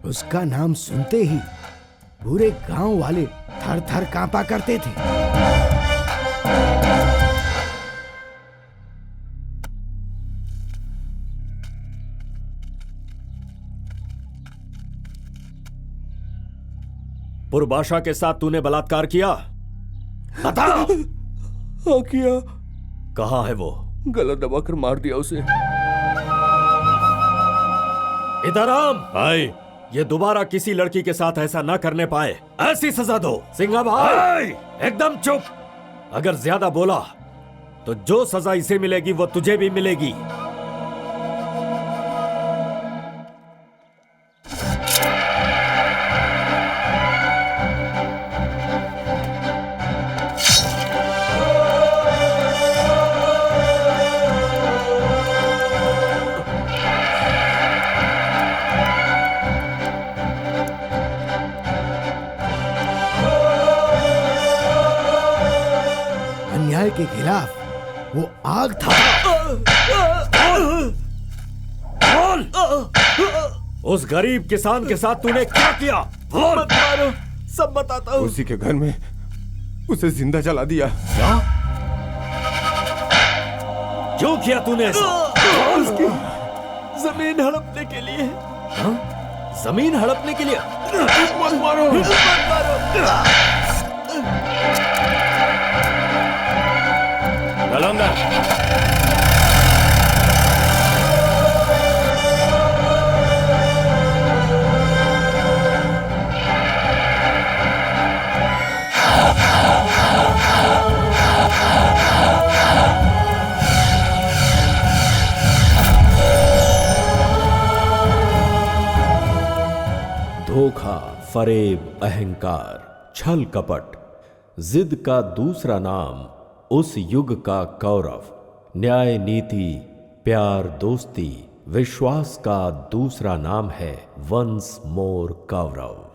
उसका नाम सुनते ही पूरे गांव वाले थर थर कांपा करते थे। पुरबाशा के साथ तूने बलात्कार किया? बता। हाँ किया। कहाँ है वो? गला दबाकर मार दिया उसे। इधर आम भाई, ये दोबारा किसी लड़की के साथ ऐसा ना करने पाए, ऐसी सजा दो। सिंघा भाई एकदम चुप। अगर ज्यादा बोला तो जो सजा इसे मिलेगी वो तुझे भी मिलेगी। अन्याय के खिलाफ वो आग था। बोल, उस गरीब किसान के साथ तूने क्या किया? बोल। मत मारो, सब बताता हूँ। उसी के घर में उसे जिंदा जला दिया। क्या? क्यों किया तूने ऐसा? उसकी जमीन हड़पने के लिए। हाँ? जमीन हड़पने के लिए? मत मारो, मत मारो। धोखा, फरेब, अहंकार, छल कपट, जिद का दूसरा नाम उस युग का कौरव। न्याय, नीति, प्यार, दोस्ती, विश्वास का दूसरा नाम है वंस मोर कौरव।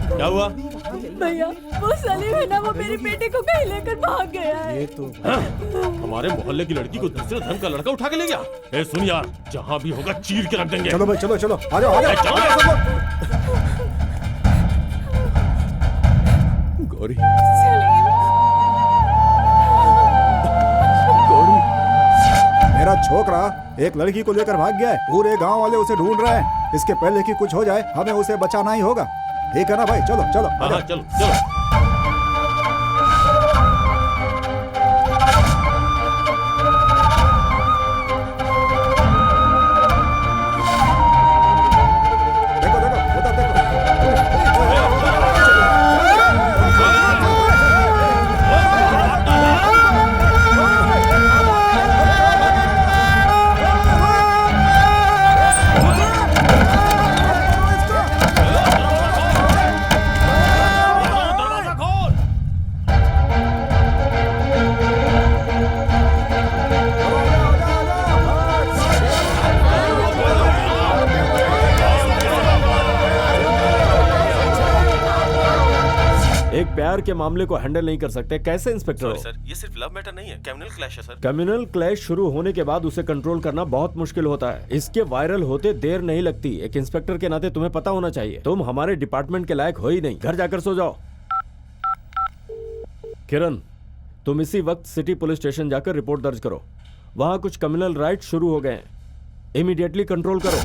क्या हुआ? भैया वो सलीम है ना, वो मेरी बेटी को कहीं लेकर भाग गया है। ये तो हमारे मोहल्ले की लड़की को दूसरे धर्म का लड़का उठा के ले गया। ए सुन यार, जहाँ भी होगा चीर के रख देंगे। चलो भाई, चलो चलो, आ जाओ आ जाओ। गौरी, मेरा छोकरा एक लड़की को लेकर भाग गया है। पूरे गांव वाले उसे ढूंढ रहे हैं। इसके पहले कि कुछ हो जाए हमें उसे बचाना ही होगा। ठीक है ना भाई? चलो चलो। हाँ, चलो चलो। प्यार के मामले को हैंडल नहीं कर सकते? कैसे इंस्पेक्टर हो? सर, ये सिर्फ लव मैटर नहीं है, कम्युनल क्लैश है सर। कम्युनल क्लैश शुरू होने के बाद उसे कंट्रोल करना बहुत मुश्किल होता है। इसके वायरल होते देर नहीं लगती। एक इंस्पेक्टर के नाते तुम्हें पता होना चाहिए। तुम हमारे डिपार्टमेंट के लायक हो ही नहीं। घर जाकर सो जाओ। किरण, तुम इसी वक्त सिटी पुलिस स्टेशन जाकर रिपोर्ट दर्ज करो। वहां कुछ कम्युनल राइट शुरू हो गए हैं। इमीडिएटली कंट्रोल करो।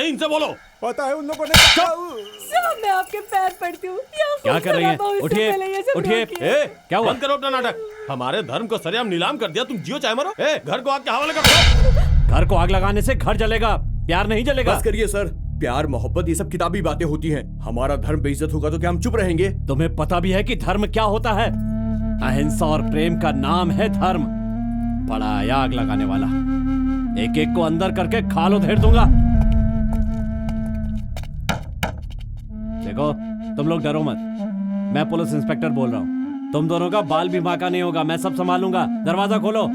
इनसे बोलो। पता है उन लोगों ने साहब मैं आपके पैर पड़ती हूँ। क्या कर रही हैं? उठिए, उठिए। क्या हुआ? बंद करो अपना नाटक। हमारे धर्म को सरेआम नीलाम कर दिया। तुम जियो चाहे मरो। घर को आग के हवाले कर दो। घर को आग लगाने से घर जलेगा, प्यार नहीं जलेगा। बस करिए सर, प्यार मोहब्बत ये सब किताबी बातें होती हैं। हमारा धर्म बेइज्जत होगा तो क्या हम चुप रहेंगे? तुम्हें पता भी है कि धर्म क्या होता है? अहिंसा और प्रेम का नाम है धर्म। बड़ा आया आग लगाने वाला। एक एक को अंदर करके खाल उधेड़ दूंगा। देखो, तुम लोग डरो मत। मैं पुलिस इंस्पेक्टर बोल रहा हूँ। तुम दोनों का बाल भी बांका नहीं होगा। मैं सब संभालूंगा। दरवाजा खोलो।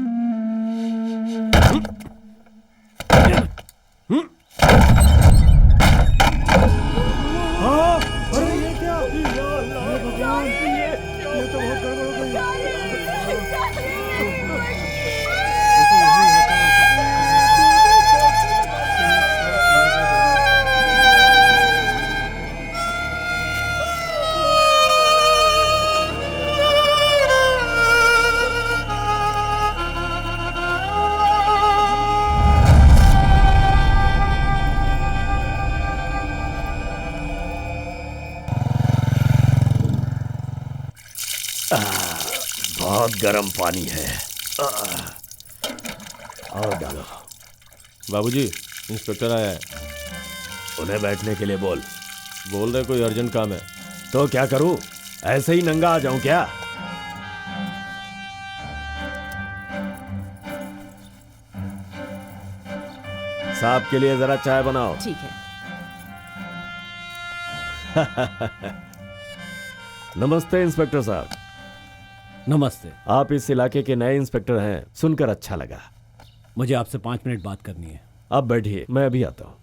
बहुत गर्म पानी है। और डालो। बाबूजी, इंस्पेक्टर आया है। उन्हें बैठने के लिए बोल। बोल रहे कोई अर्जेंट काम है। तो क्या करूं? ऐसे ही नंगा आ जाऊं क्या? साहब के लिए जरा चाय बनाओ। ठीक है। नमस्ते इंस्पेक्टर साहब। नमस्ते। आप इस इलाके के नए इंस्पेक्टर हैं, सुनकर अच्छा लगा। मुझे आपसे 5 मिनट बात करनी है। आप बैठिए, मैं अभी आता हूं।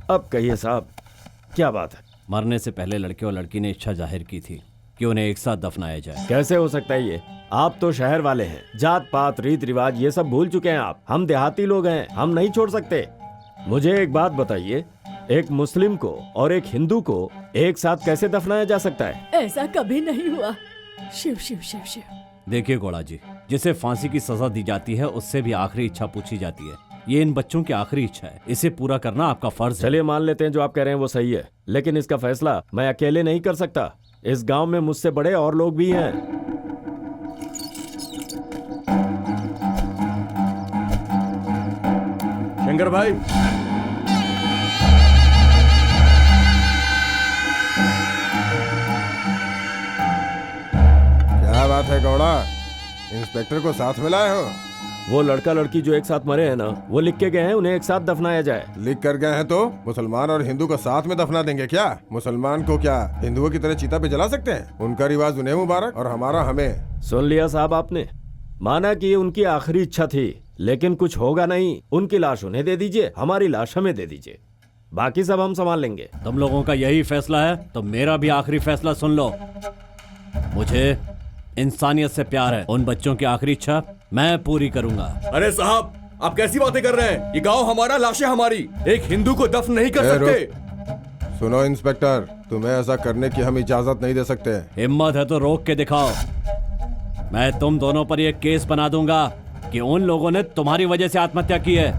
अब कहिए साहब, क्या बात है? मरने से पहले लड़के और लड़की ने इच्छा जाहिर की थी कि उन्हें एक साथ दफनाया जाए। कैसे हो सकता है ये? आप तो शहर वाले हैं, जात पात रीत रिवाज ये सब भूल चुके हैं आप। हम देहाती लोग हैं, हम नहीं छोड़ सकते। मुझे एक बात बताइए, एक मुस्लिम को और एक हिंदू को एक साथ कैसे दफनाया जा सकता है? ऐसा कभी नहीं हुआ। शिव शिव शिव शिव। देखिए गोड़ा जी, जिसे फांसी की सजा दी जाती है उससे भी आखिरी इच्छा पूछी जाती है। ये इन बच्चों की आखिरी इच्छा है, इसे पूरा करना आपका फर्ज है। चलिए मान लेते हैं जो आप कह रहे हैं वो सही है, लेकिन इसका फैसला मैं अकेले नहीं कर सकता। इस गांव में मुझसे बड़े और लोग भी हैं। शंकर भाई, क्या बात है गौड़ा, इंस्पेक्टर को साथ में लाए हो? वो लड़का लड़की जो एक साथ मरे हैं ना, वो लिख के गए हैं उन्हें एक साथ दफनाया जाए। लिख कर गए हैं तो मुसलमान और हिंदू को साथ में दफना देंगे क्या? मुसलमान को क्या हिंदुओं की तरह चिता पे जला सकते हैं? उनका रिवाज उन्हें मुबारक और हमारा हमें। सुन लिया साहब आपने। माना कि ये उनकी आखिरी इच्छा थी, लेकिन कुछ होगा नहीं। उनकी लाश उन्हें दे दीजिए, हमारी लाश हमें दे दीजिए, बाकी सब हम संभाल लेंगे। तुम लोगों का यही फैसला है तो मेरा भी आखिरी फैसला सुन लो। मुझे इंसानियत से प्यार है। उन बच्चों की आखिरी इच्छा मैं पूरी करूंगा। अरे साहब, आप कैसी बातें कर रहे हैं? ये गांव हमारा, लाशें हमारी। एक हिंदू को दफन नहीं कर सकते। सुनो इंस्पेक्टर, तुम्हें ऐसा करने की हम इजाजत नहीं दे सकते। हिम्मत है तो रोक के दिखाओ। मैं तुम दोनों पर यह केस बना दूंगा कि उन लोगों ने तुम्हारी वजह से आत्महत्या की है।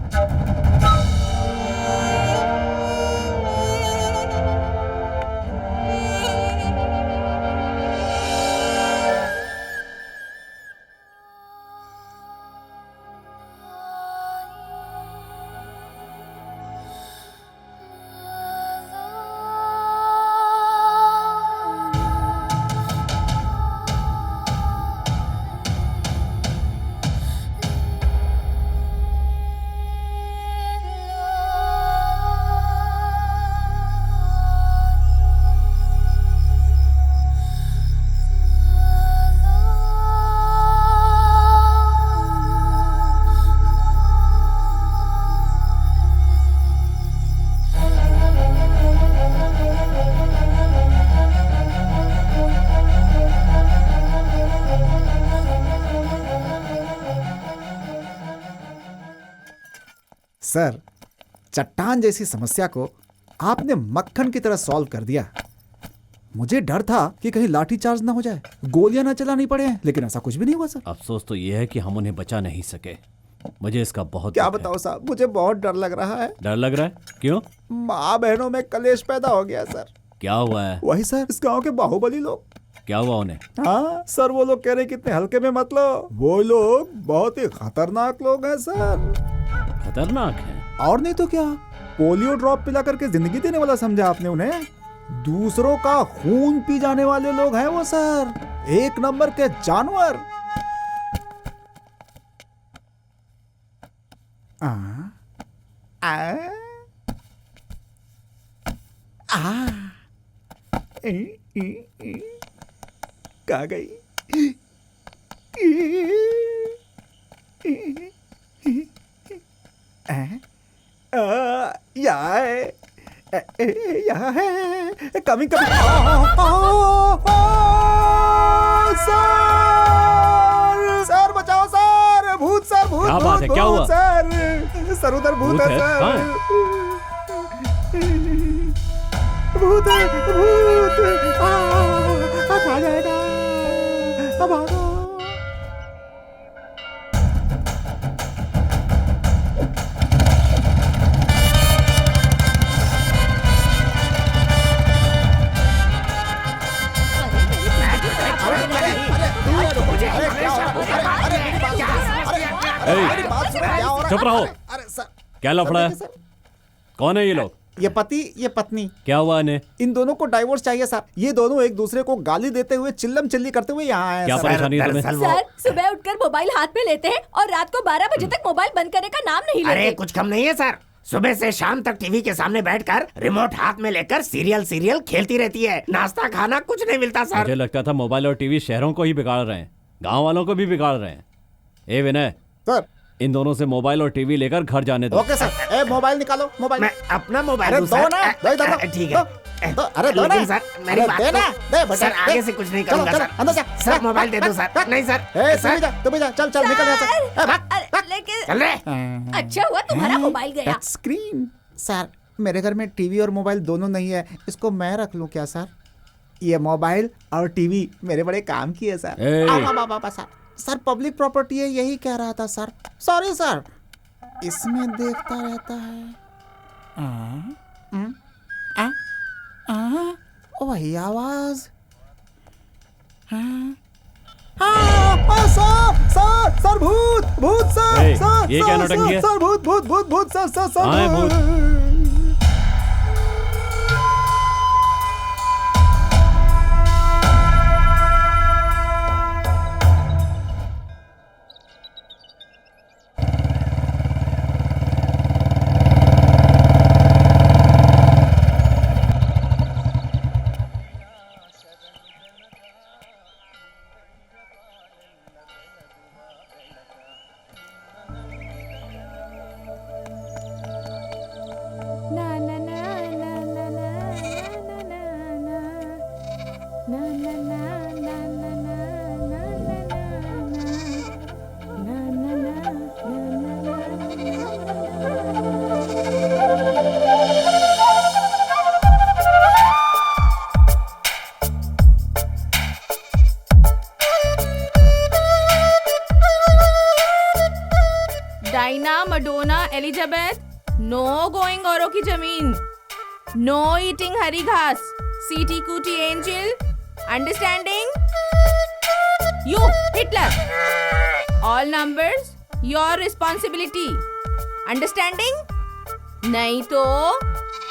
सर, चट्टान जैसी समस्या को आपने मक्खन की तरह सॉल्व कर दिया। मुझे डर था कि कहीं लाठी चार्ज ना हो जाए, गोलियां ना चलानी पड़े, लेकिन ऐसा कुछ भी नहीं हुआ सर। अफसोस तो यह है कि हम उन्हें बचा नहीं सके। मुझे इसका बहुत क्या दुख है। बताओ साहब, मुझे बहुत डर लग रहा है। डर लग रहा है? क्यों? माँ बहनों में कलेश पैदा हो गया सर। क्या हुआ है? वही सर, इस गांव के बाहुबली लोग। क्या हुआ उन्हें? हाँ सर, वो लोग कह रहे कितने हल्के में मत लो, वो लोग बहुत ही खतरनाक लोग हैं सर। खतरनाक है? और नहीं तो क्या, पोलियो ड्रॉप पिला करके जिंदगी देने वाला समझा आपने उन्हें। दूसरों का खून पी जाने वाले लोग हैं वो सर, एक नंबर के जानवर। आ, आ, आ, कहाँ गई? यहाँ है, यहाँ है, कभी कभी। सर, सर बचाओ सर, भूत सर, भूत। क्या बात है, क्या हुआ? सर उधर भूत है सर। कहाँ है? भूत है, भूत। अब आ जाएगा, अब आ जाओ। चुप रहो। अरे सर, क्या लफड़ा है? कौन है ये लोग? ये पति, ये पत्नी। क्या हुआ इन्हें? इन दोनों को डाइवोर्स चाहिए सर। ये दोनों एक दूसरे को गाली देते हुए, चिल्लम चिल्ली करते हुए यहाँ आए हैं क्या सर। परेशानी है तुम्हें? सर, सुबह उठकर मोबाइल हाथ में लेते हैं और रात को 12 बजे तक मोबाइल बंद करने का नाम नहीं लेते। अरे कुछ कम नहीं है सर, सुबह से शाम तक टीवी के सामने बैठकर रिमोट हाथ में लेकर सीरियल खेलती रहती है। नाश्ता खाना कुछ नहीं मिलता सर। मुझे लगता था मोबाइल और टीवी शहरों को ही बिगाड़ रहे हैं, गांव वालों को भी बिगाड़ रहे हैं। ए विनय सर, इन दोनों से मोबाइल और टीवी लेकर घर जाने दो। Okay sir. ए मोबाइल निकालो, मोबाइल। मैं अपना मोबाइल अरे दूं, दो सर। ना, दो इधर दो। ठीक है। अरे दो ना। लेकिन सर मेरी अरे बात दे ना, दे तो बेटा, सर आगे दे। से कुछ नहीं चलो, करूंगा चलो, सर। अंदर जा। सर मोबाइल दे दो सर। नहीं सर। तू भी जा, चल चल, निकल यहाँ से। ए, भाग। अरे, लेकिन चल रहे। अच्छा हुआ तुम्हारा मोबाइल गया। Touch screen. सर, मेरे घर में टीवी और मोबाइल दोनों नहीं है, इसको मैं रख लूं क्या सर? ये मोबाइल और टीवी मेरे बड़े काम की है sir. Sir, sir public property है, यही कह रहा था सर। सॉरी सर, इसमें देखता रहता है। वही आवाज। सर भूत, भूत सर। ए, सर, ये क्या नौटंकी है? सर भूत, भूत, भूत, भूत सर, सर, सर। हाँ, है भूत। Diana, Madonna, Elizabeth, no going औरों की जमीन, नो ईटिंग हरी घास, सीटी cutie angel, understanding? You Hitler, all numbers your responsibility, understanding? नहीं तो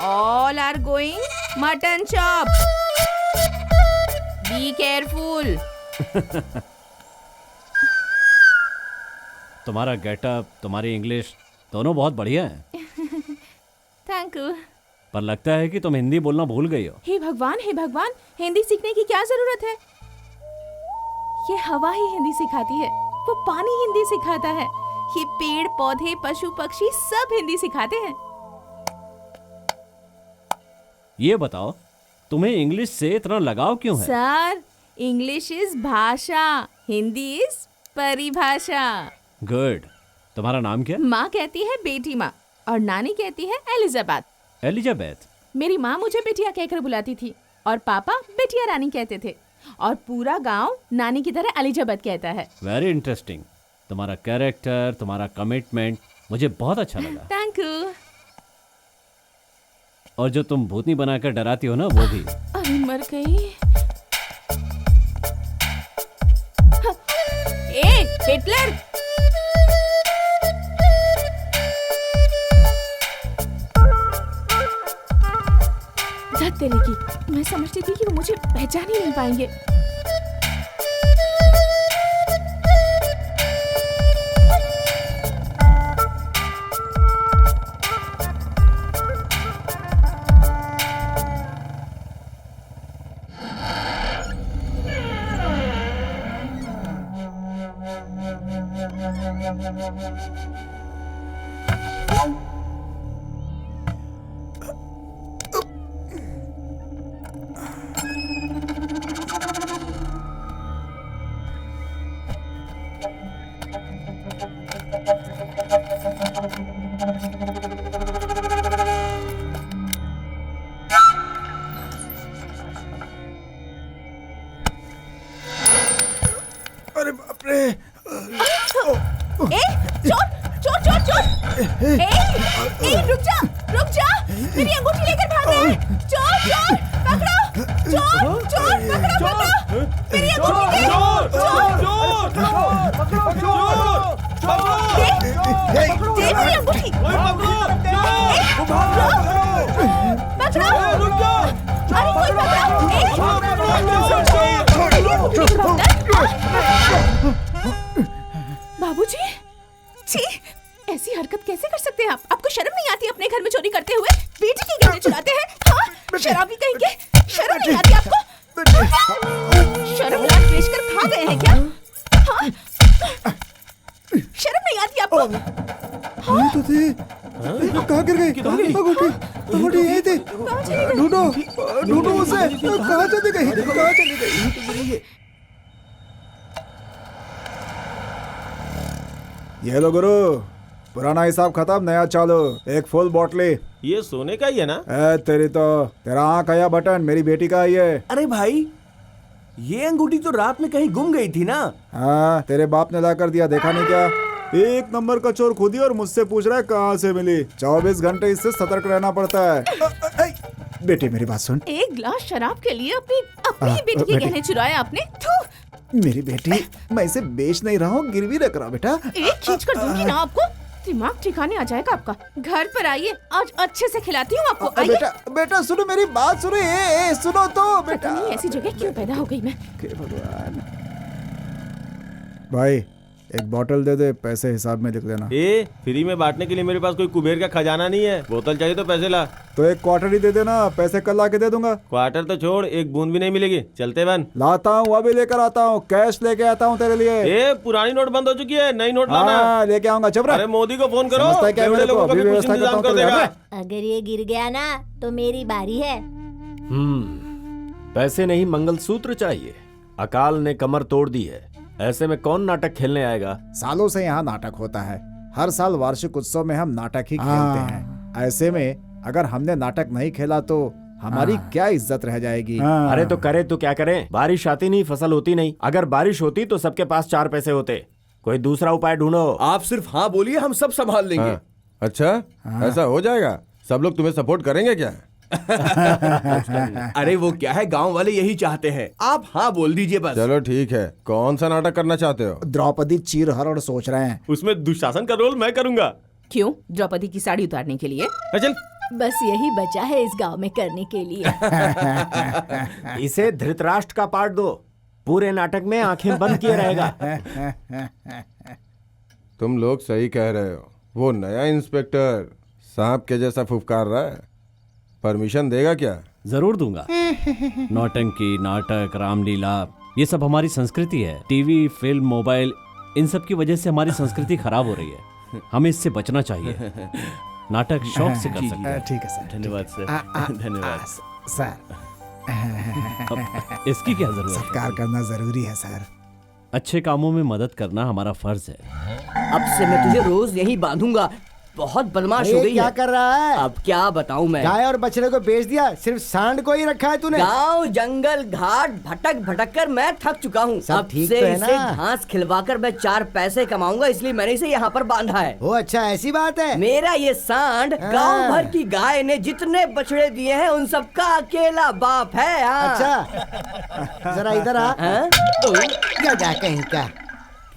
all are going mutton chop, be careful. तुम्हारा गेटअप, तुम्हारी इंग्लिश दोनों बहुत बढ़िया है। Thank you. पर लगता है कि तुम हिंदी बोलना भूल गई हो। हे भगवान, हे भगवान, हिंदी सीखने की क्या जरूरत है? ये हवा ही हिंदी सिखाती है, वो पानी हिंदी सिखाता है, ये पेड़ पौधे पशु पक्षी सब हिंदी सिखाते हैं। ये बताओ, तुम्हें इंग्लिश से इतना लगाव क्यों है? सर, इंग्लिश इज भाषा, हिंदी इज परिभाषा। गुड। तुम्हारा नाम क्या? माँ कहती है बेटी माँ, और नानी कहती है एलिजाबेथ। एलिजाबेथ? मेरी माँ मुझे बिटिया कहकर बुलाती थी और पापा बिटिया रानी कहते थे और पूरा गांव नानी की तरह एलिजाबेथ कहता है। Very interesting. तुम्हारा कैरेक्टर, तुम्हारा कमिटमेंट मुझे बहुत अच्छा लगा। Thank you. और जो तुम भूतनी बनाकर डराती हो ना, वो भी। अरे मर गई। ए हिटलर! धत तेरे की, मैं समझती थी कि वो मुझे पहचान ही नहीं पाएंगे। अरे बाप रे! ए, चोर चोर चोर चोर! ए, रुक जा, रुक जा! मेरी अंगूठी लेकर भाग रहा है! चोर चोर पकड़ो! चोर चोर पकड़ो पकड़ो! मेरी अंगूठी दे! चोर दे मेरी अंगूठी! पकड़ो! अरे कोई पकड़ो! बाबूजी, छी, ऐसी हरकत कैसे कर सकते हैं आप? आपको शर्म नहीं आती अपने घर में चोरी करते हुए? बेटी की गहने चुराते हैं? हाँ, शराबी कहेंगे, शर्म नहीं आती आपको? शर्म लाट बेचकर खा गए हैं क्या? हाँ, शर्म नहीं आती आपको? ये तो थी। कहाँ गिर गई? अंगूठी, अंगूठी यही थी। ढूंढो, ढूंढो उसे। कहाँ चली गई? कहाँ चली गई? ये लो गुरु, पुराना हिसाब खत्म, नया चालू। एक फुल बोतली। ये सोने का ही है ना? तेरी तो, तेरा आँख आया बटन, मेरी बेटी का ही है। अरे भाई, ये अंगूठी तो रात में कहीं गुम गई थी ना? हाँ, तेरे बाप ने ला कर दिया, देखा नहीं क्या? एक नंबर का चोर खुद ही और मुझसे पूछ रहा है कहाँ से मिली। 24 घंटे इससे सतर्क रहना पड़ता है। बेटी मेरी बात सुन। एक गिलास शराब के लिए अपनी बेटी के गहने चुराए आपने? थू! मेरी बेटी, मैं इसे बेच नहीं रहा हूँ, गिरवी रख रहा बेटा। एक खींच कर दूंगी ना आपको, दिमाग ठिकाने आ जाएगा आपका। घर पर आइए, आज अच्छे से खिलाती हूँ आपको। आइए। बेटा, बेटा सुनो मेरी बात, सुनो। सुनो तो बेटा। पता नहीं ऐसी जगह क्यों पैदा हो गई मैं। भगवान। भाई, एक बोतल दे दे, पैसे हिसाब में लिख देना। फ्री में बांटने के लिए मेरे पास कोई कुबेर का खजाना नहीं है। बोतल चाहिए तो पैसे ला। तो एक क्वार्टर ही दे देना, पैसे कल ला के दे दूंगा। क्वार्टर तो छोड़, एक बूंद भी नहीं मिलेगी। चलते बन। लाता हूँ, अभी लेकर आता हूँ, कैश लेके आता हूँ तेरे लिए। पुरानी नोट बंद हो चुकी है, नई नोट लाना। लेके आऊंगा। चुप रह। अरे मोदी को फोन करो, लोगों का भी कुछ इंतजाम कर देगा। अगर ये गिर गया ना तो मेरी बारी है। पैसे नहीं, मंगलसूत्र चाहिए। अकाल ने कमर तोड़ दी है, ऐसे में कौन नाटक खेलने आएगा? सालों से यहाँ नाटक होता है, हर साल वार्षिक उत्सव में हम नाटक ही खेलते हैं। ऐसे में अगर हमने नाटक नहीं खेला तो हमारी क्या इज्जत रह जाएगी? अरे तो करे तो क्या करें? बारिश आती नहीं, फसल होती नहीं। अगर बारिश होती तो सबके पास 4 पैसे होते। कोई दूसरा उपाय ढूंढो। आप सिर्फ हाँ बोलिए, हम सब संभाल लेंगे। हाँ। अच्छा, ऐसा हो जाएगा? सब लोग तुम्हें सपोर्ट करेंगे क्या? अरे वो क्या है, गांव वाले यही चाहते हैं। आप हाँ बोल दीजिए बस। चलो ठीक है, कौन सा नाटक करना चाहते हो? द्रौपदी चीरहरण सोच रहे हैं। उसमें दुशासन का रोल मैं करूंगा। क्यों? द्रौपदी की साड़ी उतारने के लिए? चल। बस यही बचा है इस गांव में करने के लिए। इसे धृतराष्ट्र का पार्ट दो, पूरे नाटक में आंखें बंद किए रहेगा। तुम लोग सही कह रहे हो। वो नया इंस्पेक्टर सांप के जैसा फुफकार रहा है, परमिशन देगा क्या? जरूर दूंगा। नौटंकी, नाटक, रामलीला, ये सब हमारी संस्कृति है। टीवी, फिल्म, मोबाइल, इन सब की वजह से हमारी संस्कृति खराब हो रही है। हमें इससे बचना चाहिए। नाटक शौक से कर सकते हैं। ठीक है सर। धन्यवाद सर। धन्यवाद सर। इसकी क्या जरूरत है? सत्कार करना जरूरी है सर। अच्छे कामों में मदद करना हमारा फर्ज है। अब से मैं तुझे रोज यही बांधूंगा। बहुत बदमाश हो ये गई क्या है। कर रहा है? अब क्या बताऊं मैं। गाय और बछड़े को बेच दिया, सिर्फ सांड को ही रखा है तूने। गांव जंगल घाट भटक भटक कर मैं थक चुका हूँ। सब अब ठीक से तो है इसे ना? घास खिलवाकर मैं 4 पैसे कमाऊंगा, इसलिए मैंने इसे यहाँ पर बांधा है। ओ अच्छा, ऐसी बात है। मेरा ये सांड गांव भर की गाय ने जितने बछड़े दिए हैं उन सबका अकेला बाप है। अच्छा जरा इधर आ। गधा कहीं का,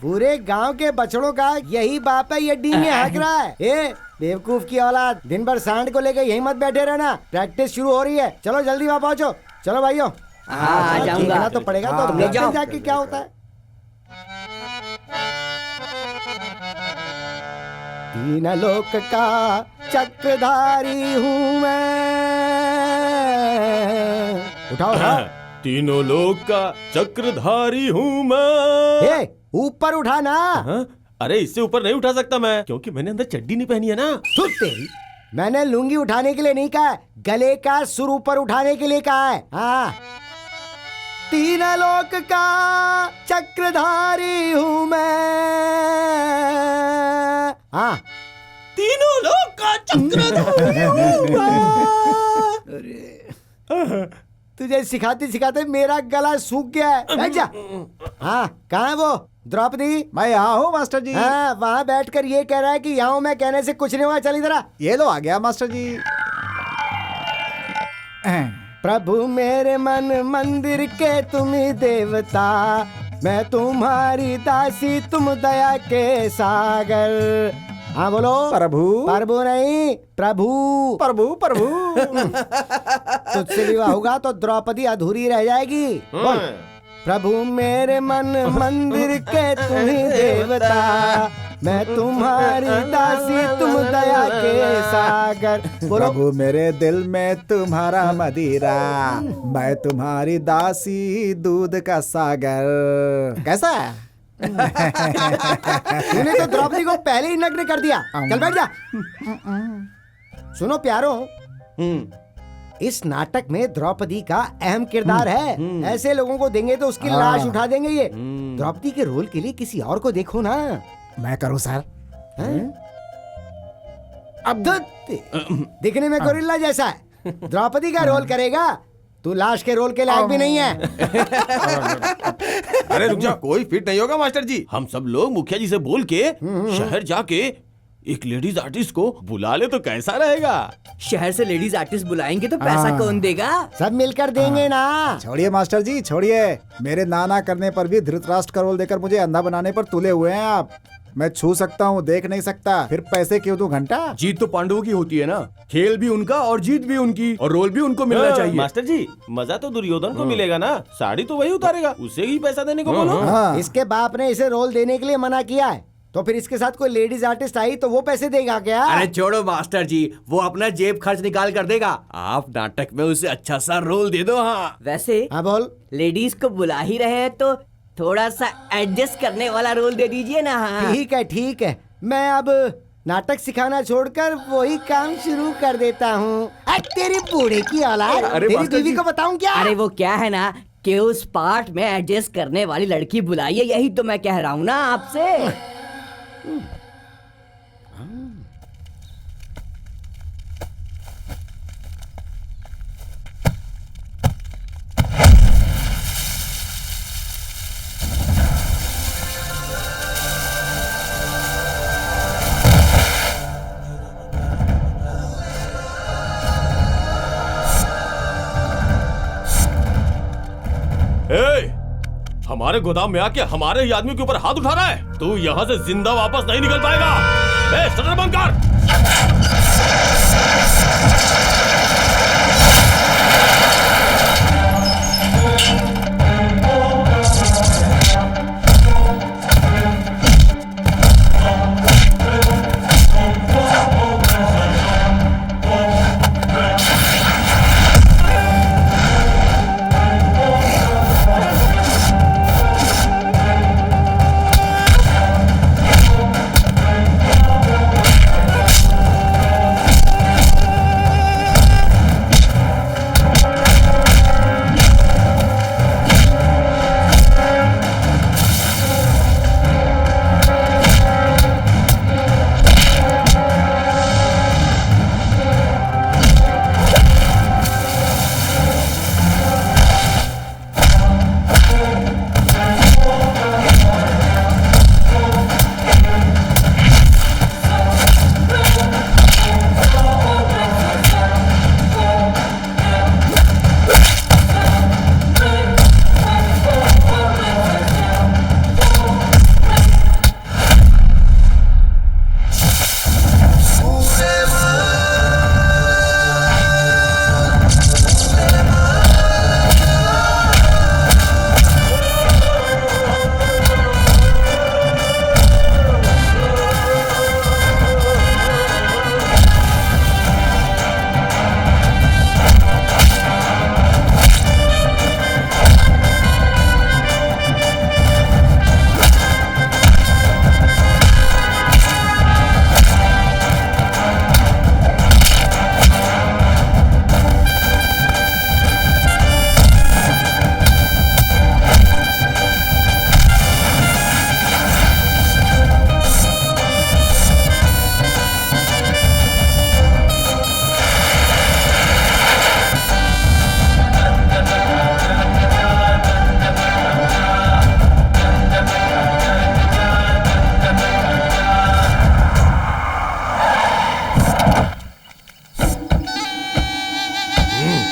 पूरे गांव के बछड़ों का यही बाप है, ये डींगे हाँक रहा है। ए बेवकूफ की औलाद, दिन भर सांड को लेकर यहीं मत बैठे रहना, प्रैक्टिस शुरू हो रही है। चलो जल्दी वहाँ पहुँचो। चलो भाइयों। हाँ, जाऊंगा। देखना तो पड़ेगा, तो ले जाओ। जाके क्या होता है। तीन लोक का चक्रधारी हूँ मैं। उठाओ उठाओ। तीनों लोक का चक्रधारी हूँ मैं। ऊपर उठाना। अरे इससे ऊपर नहीं उठा सकता मैं, क्योंकि मैंने अंदर चड्डी नहीं पहनी है ना। तेरी, मैंने लुंगी उठाने के लिए नहीं कहा, गले का सुर ऊपर उठाने के लिए कहा है। हाँ, तीन लोक का चक्रधारी हूँ मैं। हाँ, तीनों लोक का चक्रधारी हूँ मैं। तुझे सिखाते सिखाते मेरा गला सूख गया है। बैठ जा। हाँ, कहाँ है वो द्रौपदी? मैं यहाँ हूँ मास्टर जी। हाँ, वहाँ बैठकर ये कह रहा है कि यहाँ हूँ मैं, कहने से कुछ नहीं हुआ। चल इधर आ। ये लो आ गया मास्टर जी। प्रभु मेरे मन मंदिर के तुम ही देवता, मैं तुम्हारी दासी तुम दया के सागर। हाँ बोलो। प्रभु। प्रभु नहीं, प्रभु। प्रभु प्रभु। तुझसे विवाह होगा तो द्रौपदी अधूरी रह जाएगी। बोल। प्रभु मेरे मन मंदिर के तुम ही देवता, मैं तुम्हारी दासी तुम दया के सागर। बोलो। प्रभु मेरे दिल में तुम्हारा मदिरा, मैं तुम्हारी दासी दूध का सागर। कैसा है? तूने तो द्रौपदी को पहले ही नग्न कर दिया। चल बैठ जा। सुनो प्यारो, इस नाटक में द्रौपदी का अहम किरदार है। ऐसे लोगों को देंगे तो उसकी लाश उठा देंगे ये। द्रौपदी के रोल के लिए किसी और को देखो ना। मैं करूं सर? अब दिखने में गोरिल्ला जैसा है, द्रौपदी का रोल करेगा? तू लाश के रोल के लायक भी नहीं है। अरे रुक जा, कोई फिट नहीं होगा मास्टर जी। हम सब लोग मुखिया जी से बोल के शहर जाके एक लेडीज आर्टिस्ट को बुला ले तो कैसा रहेगा? शहर से लेडीज आर्टिस्ट बुलाएंगे तो पैसा कौन देगा? सब मिलकर देंगे ना। छोड़िए मास्टर जी, छोड़िए। मेरे नाना करने पर भी धृतराष्ट्र का रोल देकर मुझे अंधा बनाने पर तुले हुए हैं आप। मैं छू सकता हूँ, देख नहीं सकता, फिर पैसे क्यों दूं घंटा? जीत तो पांडवों की होती है ना, खेल भी उनका और जीत भी उनकी, और रोल भी उनको मिलना चाहिए। मास्टर जी, मजा तो दुर्योधन को मिलेगा ना, साड़ी तो वही उतारेगा, उसे ही पैसा देने को बोलो। इसके बाप ने इसे रोल देने के लिए मना किया है, तो फिर इसके साथ कोई लेडीज आर्टिस्ट आई तो वो पैसे देगा क्या? अरे छोड़ो मास्टर जी, वो अपना जेब खर्च निकाल कर देगा। आप नाटक में उसे अच्छा सा रोल दे दो। हाँ वैसे हाँ बोल। लेडीज को बुला ही रहे हैं तो थोड़ा सा एडजस्ट करने वाला रोल दे दीजिए ना। हाँ। ठीक है ठीक है, मैं अब नाटक सिखाना छोड़कर वही काम शुरू कर देता हूँ। तेरी बूढ़े की औलाद, तेरी बीवी को बताऊँ क्या? अरे वो क्या है ना कि उस पार्ट में एडजस्ट करने वाली लड़की बुलाइए, यही तो मैं कह रहा हूँ ना आपसे। हमारे गोदाम में आके हमारे ही आदमी के ऊपर हाथ उठा रहा है। तू यहाँ से जिंदा वापस नहीं निकल पाएगा। शटर बंद कर।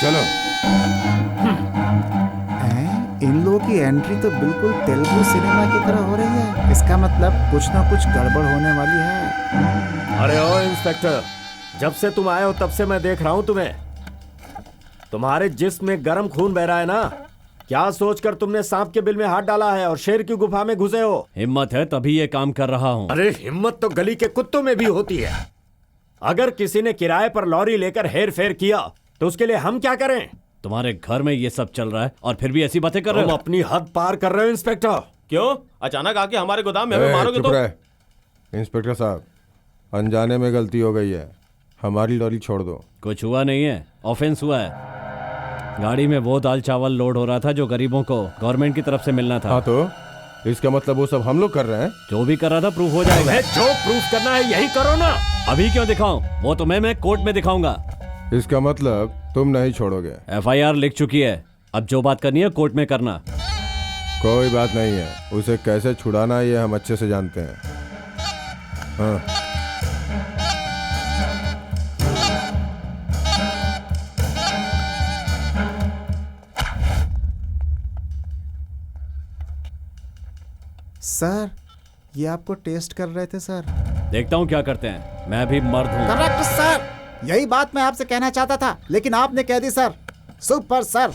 चलो। इन लोगों की एंट्री तो बिल्कुल तेलुगु सिनेमा की तरह हो रही है। इसका मतलब कुछ ना कुछ गड़बड़ होने वाली है। अरे ओ इंस्पेक्टर, जब से तुम आए हो तब से मैं देख रहा हूं तुम्हें। तुम्हारे जिस्म में गर्म खून बह रहा है ना। क्या सोचकर तुमने सांप के बिल में हाथ डाला है और शेर की गुफा में घुसे हो? हिम्मत है तभी ये काम कर रहा हूँ। अरे हिम्मत तो गली के कुत्तों में भी होती है। अगर किसी ने किराए पर लॉरी लेकर हेर फेर किया तो उसके लिए हम क्या करें? तुम्हारे घर में ये सब चल रहा है और फिर भी ऐसी बातें कर रहे हो। तुम अपनी हद पार कर रहे हो इंस्पेक्टर। क्यों? अचानक आके हमारे गोदाम में हमें मारोगे तो? इंस्पेक्टर साहब, अनजाने में गलती हो गई है, हमारी लॉरी छोड़ दो। कुछ हुआ नहीं है, ऑफेंस हुआ है। गाड़ी में वो दाल चावल लोड हो रहा था जो गरीबों को गवर्नमेंट की तरफ से मिलना था। हाँ तो इसका मतलब वो सब हम लोग कर रहे हैं? जो भी कर रहा था प्रूफ हो जाएगा। जो प्रूफ करना है यही करो ना। अभी क्यों दिखाऊं? वो तो मैं कोर्ट में दिखाऊंगा। इसका मतलब तुम नहीं छोड़ोगे? FIR लिख चुकी है, अब जो बात करनी है कोर्ट में करना। कोई बात नहीं है, उसे कैसे छुड़ाना है ये हम अच्छे से जानते हैं। हाँ। सर, ये आपको टेस्ट कर रहे थे सर। देखता हूँ क्या करते हैं, मैं भी मर्द हूँ। करेक्ट सर, यही बात मैं आपसे कहना चाहता था लेकिन आपने कह दी सर। Super sir.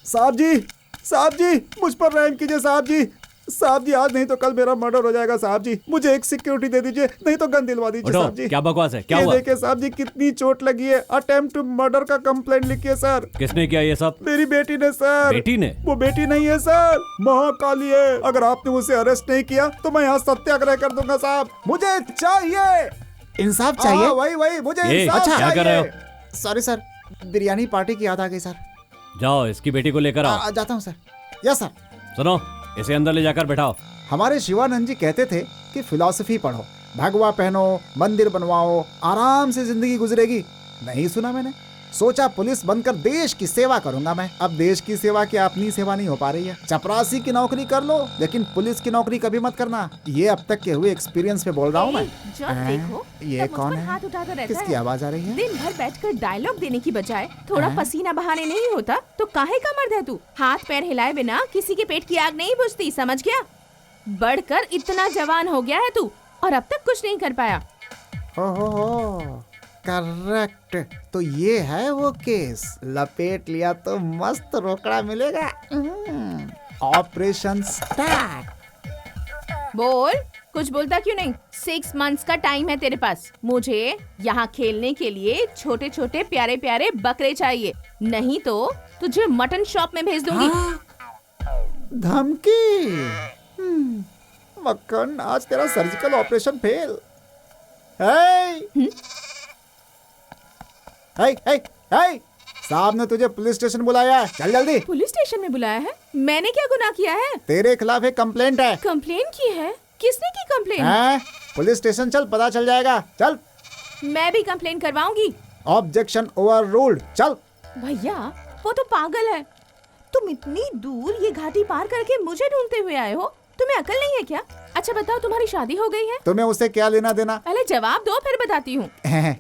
साहब जी मुझ पर रहम कीजिए साहब जी। साहब जी आज नहीं तो कल मेरा मर्डर हो जाएगा साहब जी। मुझे एक सिक्योरिटी दे दीजिए, नहीं तो गन दिलवा दीजिए साहब जी। क्या बकवास है? क्या हुआ? देखिए साहब जी कितनी चोट लगी है। अटेम्प्ट टू मर्डर का कंप्लेंट लिखिए सर। किसने किया ये सब? मेरी बेटी ने सर। बेटी ने? वो बेटी नहीं है सर, महाकाली है। अगर आपने उसे अरेस्ट नहीं किया तो मैं यहाँ सत्याग्रह कर दूंगा साहब। मुझे चाहिए इंसाफ चाहिए। वही मुझे इंसाफ अच्छा, क्या कर रहे हो? सॉरी सर, बिरयानी पार्टी की याद आ गई सर। जाओ इसकी बेटी को लेकर आओ। जाता हूँ सर। Yes sir. सुनो, इसे अंदर ले जाकर बैठाओ। हमारे शिवानंद जी कहते थे कि फिलॉसफी पढ़ो, भगवा पहनो, मंदिर बनवाओ, आराम से जिंदगी गुजरेगी। नहीं सुना मैंने। सोचा पुलिस बनकर देश की सेवा करूंगा मैं। अब देश की सेवा की अपनी सेवा नहीं हो पा रही है। चपरासी की नौकरी कर लो लेकिन पुलिस की नौकरी कभी मत करना। ये अब तक के हुए एक्सपीरियंस पे बोल रहा हूँ मैं। देखो, ये कौन है? हाथ उठाता रहता किसकी है? आवाज आ रही है? दिन भर बैठकर डायलॉग देने की बजाय थोड़ा पसीना बहाने नहीं होता तो काहे का मर्द है तू? हाथ पैर हिलाए बिना किसी के पेट की आग नहीं बुझती, समझ गया? बढ़कर इतना जवान हो गया है तू और अब तक कुछ नहीं कर पाया। हो करेक्ट, तो ये है वो केस। लपेट लिया तो मस्त रोकड़ा मिलेगा। Operation start. बोल, कुछ बोलता क्यों नहीं? 6 मंथ्स का टाइम है तेरे पास। मुझे यहाँ खेलने के लिए छोटे छोटे प्यारे प्यारे बकरे चाहिए, नहीं तो तुझे मटन शॉप में भेज दूंगी। धमकी? मक्खन, आज तेरा सर्जिकल ऑपरेशन फेल। साहब ने तुझे पुलिस स्टेशन बुलाया है, चल जल्दी। पुलिस स्टेशन में बुलाया है? मैंने क्या गुनाह किया है? तेरे खिलाफ एक कंप्लेंट है। कंप्लेंट की है? किसने की कंप्लेंट? पुलिस स्टेशन चल, पता चल जाएगा। चल। मैं भी कंप्लेंट करवाऊंगी। ऑब्जेक्शन ओवररूल्ड, चल। भैया वो तो पागल है। तुम इतनी दूर ये घाटी पार करके मुझे ढूंढते हुए आए हो, तुम्हें अकल नहीं है क्या? अच्छा बताओ, तुम्हारी शादी हो गई है? तुम्हें उससे क्या लेना देना? पहले जवाब दो फिर बताती हूँ।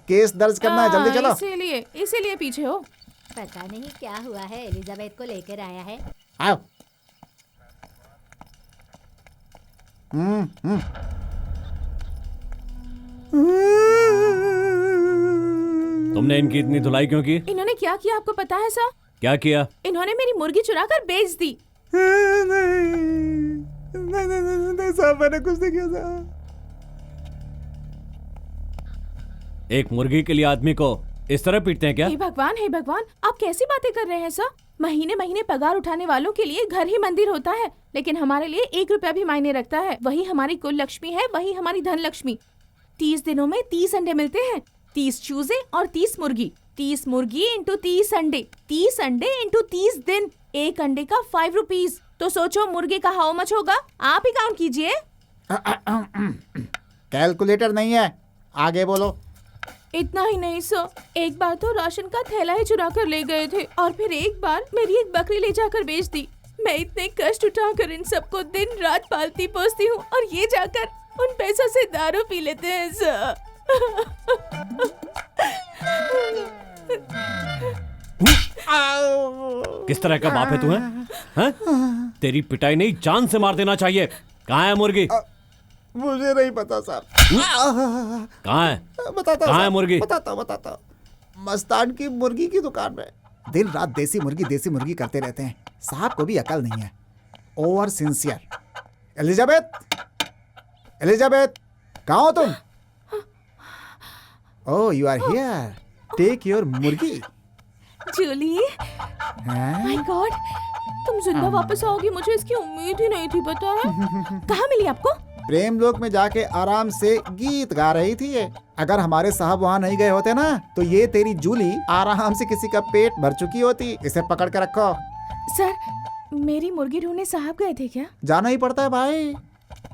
केस दर्ज करना है, जल्दी चलो। इसीलिए पीछे हो। पता नहीं क्या हुआ है, एलिजाबेथ को लेकर आया है। आओ। तुमने इनकी इतनी धुलाई क्यों की? इन्होंने क्या किया आपको पता है सर? क्या किया? इन्होंने मेरी मुर्गी चुरा कर बेच दी। नहीं साहब, मैंने कुछ नहीं किया साहब। एक मुर्गी के लिए आदमी को इस तरह पीटते हैं क्या? हे भगवान, आप कैसी बातें कर रहे हैं सर? महीने महीने पगार उठाने वालों के लिए घर ही मंदिर होता है, लेकिन हमारे लिए 1 रुपया भी मायने रखता है। वही हमारी कुल लक्ष्मी है, वही हमारी धन लक्ष्मी। 30 दिनों में 30 अंडे मिलते हैं, 30 चूजे और 30 मुर्गी। 30 मुर्गी इंटू 30 अंडे, 30 अंडे इंटू 30 दिन, 1 अंडे का 5 रुपीज। तो सोचो मुर्गे का हाउ मच होगा, आप ही काउंट कीजिए। कैलकुलेटर नहीं है, आगे बोलो। इतना ही नहीं सर, एक बार तो राशन का थैला ही चुरा कर ले गए थे और फिर एक बार मेरी एक बकरी ले जाकर बेच दी। मैं इतने कष्ट उठाकर इन सबको दिन रात पालती पोसती हूँ और ये जाकर उन पैसों से दारू पी लेते हैं सर। किस तरह का बाप है तू? हैं? तेरी पिटाई नहीं, जान से मार देना चाहिए। कहाँ है मुर्गी? मुझे नहीं पता साहब। कहाँ है? बताता कहाँ है मुर्गी? बताता मस्तान की मुर्गी की दुकान में। दिन रात देसी मुर्गी करते रहते हैं। साहब को भी अकल नहीं है। Over sincere. एलिजाबेथ कहाँ हो तुम? Oh you are here. Take your मुर्गी। जूली, माय गॉड, तुम जिंदा वापस आओगी, मुझे इसकी उम्मीद ही नहीं थी, पता है। कहाँ मिली आपको? प्रेम लोक में जाके आराम से गीत गा रही थी ये। अगर हमारे साहब वहाँ नहीं गए होते ना, तो ये तेरी जूली आराम से किसी का पेट भर चुकी होती। इसे पकड़ के रखो। सर, मेरी मुर्गी ढूंढने साहब गए थे क्या? जाना ही पड़ता है भाई।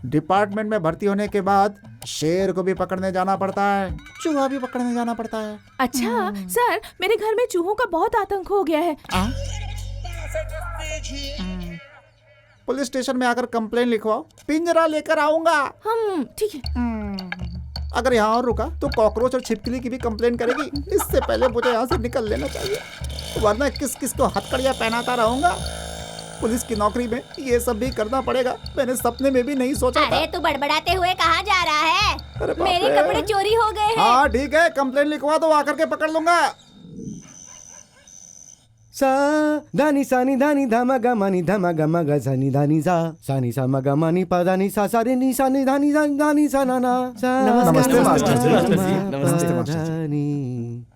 डिपार्टमेंट में भर्ती होने के बाद शेर को भी पकड़ने जाना पड़ता है, चूहा भी पकड़ने जाना पड़ता है। अच्छा सर, मेरे घर में चूहों का बहुत आतंक हो गया है। पुलिस स्टेशन में आकर कंप्लेन लिखवाओ, पिंजरा लेकर आऊंगा। हम ठीक है। अगर यहाँ और रुका तो कॉकरोच और छिपकली की भी कंप्लेन करेगी। इससे पहले मुझे यहाँ से निकल लेना चाहिए, वरना किस किस को हथकड़ियाँ पहनाता रहूंगा। पुलिस की नौकरी में ये सब भी करना पड़ेगा। मैंने सपने में भी नहीं सोचा था। अरे तू बड़बड़ाते हुए कहाँ जा रहा है? मेरे कपड़े चोरी हो गए हैं। हाँ ठीक है, कंप्लेन लिखवा दो, आकर के पकड़ लूंगा। सा दानी सानी दानी धामा गा मानी धामा गा मा गा सानी दानी सा सानी सा मा गा मानी पा दानी सा सारे नी सानी दानी दानी सा ना ना सा। नमस्ते मास्टर जी। नमस्ते मास्टर जी।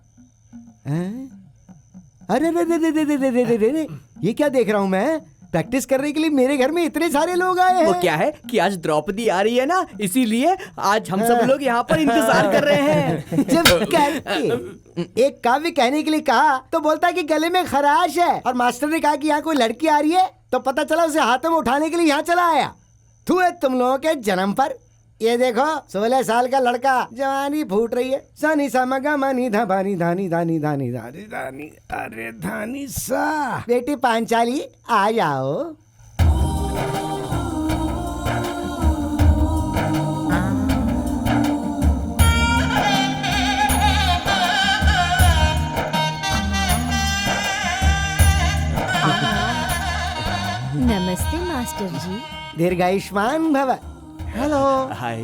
अरे रे रे रे रे रे रे रे रे, ये क्या देख रहा हूँ मैं? प्रैक्टिस करने के लिए मेरे घर में इतने सारे लोग आए हैं। वो क्या है कि आज द्रौपदी आ रही है ना, इसीलिए आज हम सब लोग यहाँ पर इंतजार कर रहे हैं। जब एक काव्य कहने के लिए कहा तो बोलता है कि गले में खराश है, और मास्टर ने कहा कि यहाँ कोई लड़की आ रही है तो पता चला उसे हाथों में उठाने के लिए यहाँ चला आया। तू है तुम लोगों के जन्म पर। ये देखो 16 साल का लड़का, जवानी फूट रही है। सानी सा मगा मानी धानी धानी धानी धानी धानी धानी, अरे धानी सा। बेटी पांचाली आ जाओ। नमस्ते मास्टर जी। दीर्घायुष्मान भव। हेलो। हाय।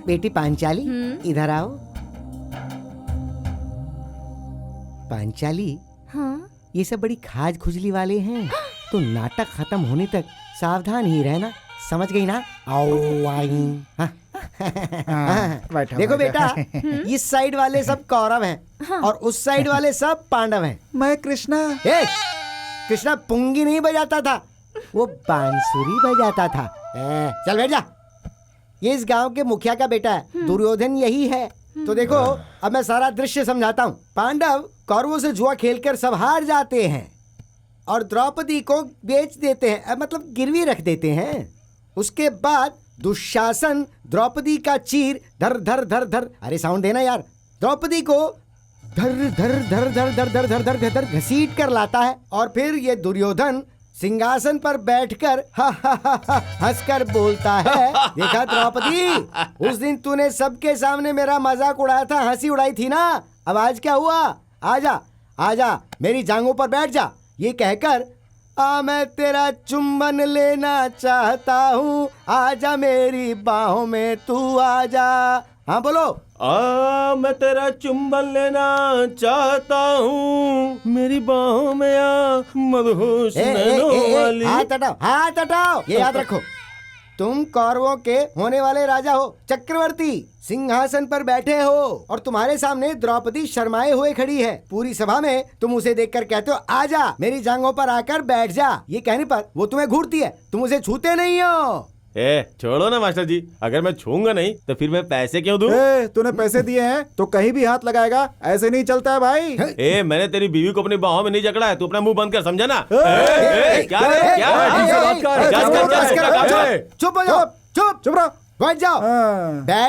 बेटी पांचाली इधर आओ। पांचाली, हाँ? ये सब बड़ी खाज खुजली वाले हैं, तो नाटक खत्म होने तक सावधान ही रहना, समझ गई ना? आओ आई। देखो बेटा, इस साइड वाले सब कौरव हैं और उस साइड वाले सब पांडव हैं। मैं कृष्णा। कृष्णा पुंगी नहीं बजाता था, वो बांसुरी बजाता था। चल बैठ जा। ये इस गांव के मुखिया का बेटा है, दुर्योधन यही है। तो देखो अब मैं सारा दृश्य समझाता हूँ। पांडव कौरवों से जुआ खेलकर सब हार जाते हैं और द्रौपदी को बेच देते हैं, मतलब गिरवी रख देते हैं। उसके बाद दुशासन द्रौपदी का चीर धर धर धर धर, अरे साउंड देना यार, द्रौपदी को धर धर धर धर धर धर धर धर धर घसीट कर लाता है। और फिर ये दुर्योधन सिंहासन पर बैठकर हंसकर बोलता है, देखा द्रौपदी, उस दिन तूने सबके सामने मेरा मजाक उड़ाया था, हंसी उड़ाई थी ना, अब आज क्या हुआ? आजा आजा मेरी जांघों पर बैठ जा। ये कहकर मैं तेरा चुंबन लेना चाहता हूँ, आजा मेरी बाहों में तू आजा। हाँ बोलो। मैं तेरा चुंबन लेना चाहता हूँ, मेरी बाहों में आ मदहोश नैनों वाली। हाथ हटाओ, ये याद रखो, तुम कौरवों के होने वाले राजा हो, चक्रवर्ती, सिंहासन पर बैठे हो और तुम्हारे सामने द्रौपदी शर्माए हुए खड़ी है। पूरी सभा में तुम उसे देखकर कहते हो आजा मेरी जांघों पर आकर बैठ जा। ये कहने पर वो तुम्हें घूरती है, तुम उसे छूते नहीं हो। छोड़ो ना मास्टर जी, अगर मैं छूंगा नहीं तो फिर मैं पैसे क्यों दूं? तूने पैसे दिए हैं तो कहीं भी हाथ लगाएगा, ऐसे नहीं चलता है भाई। मैंने तेरी बीवी को अपनी बाहों में नहीं जकड़ा है, तू अपना मुंह बंद कर, समझा ना? चुप हो जाओ, चुप रहो, बैठ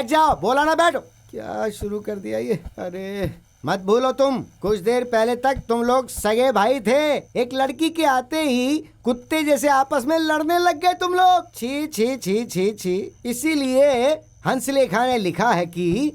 जाओ, बोला ना बैठो। क्या शुरू कर दिया ये? अरे मत भूलो तुम, कुछ देर पहले तक तुम लोग सगे भाई थे, एक लड़की के आते ही कुत्ते जैसे आपस में लड़ने लग गए तुम लोग। छी छी छी छी छी। इसीलिए हंसलेखा ने लिखा है कि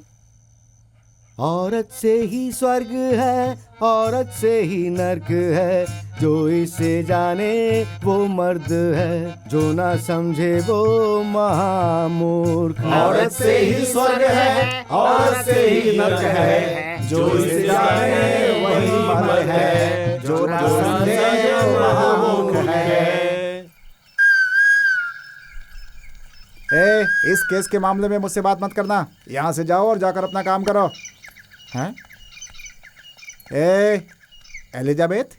औरत से ही स्वर्ग है, औरत से ही नर्क है, जो इसे जाने वो मर्द है, जो ना समझे वो महामूर्ख। औरत से ही स्वर्ग है, औरत से ही नर्क है, जो इसे जाने वही मर्द है, जो ना समझे वो महामूर्ख है। इस केस के मामले में मुझसे बात मत करना। यहाँ से जाओ और जाकर अपना काम करो। हैं? एलिजाबेथ,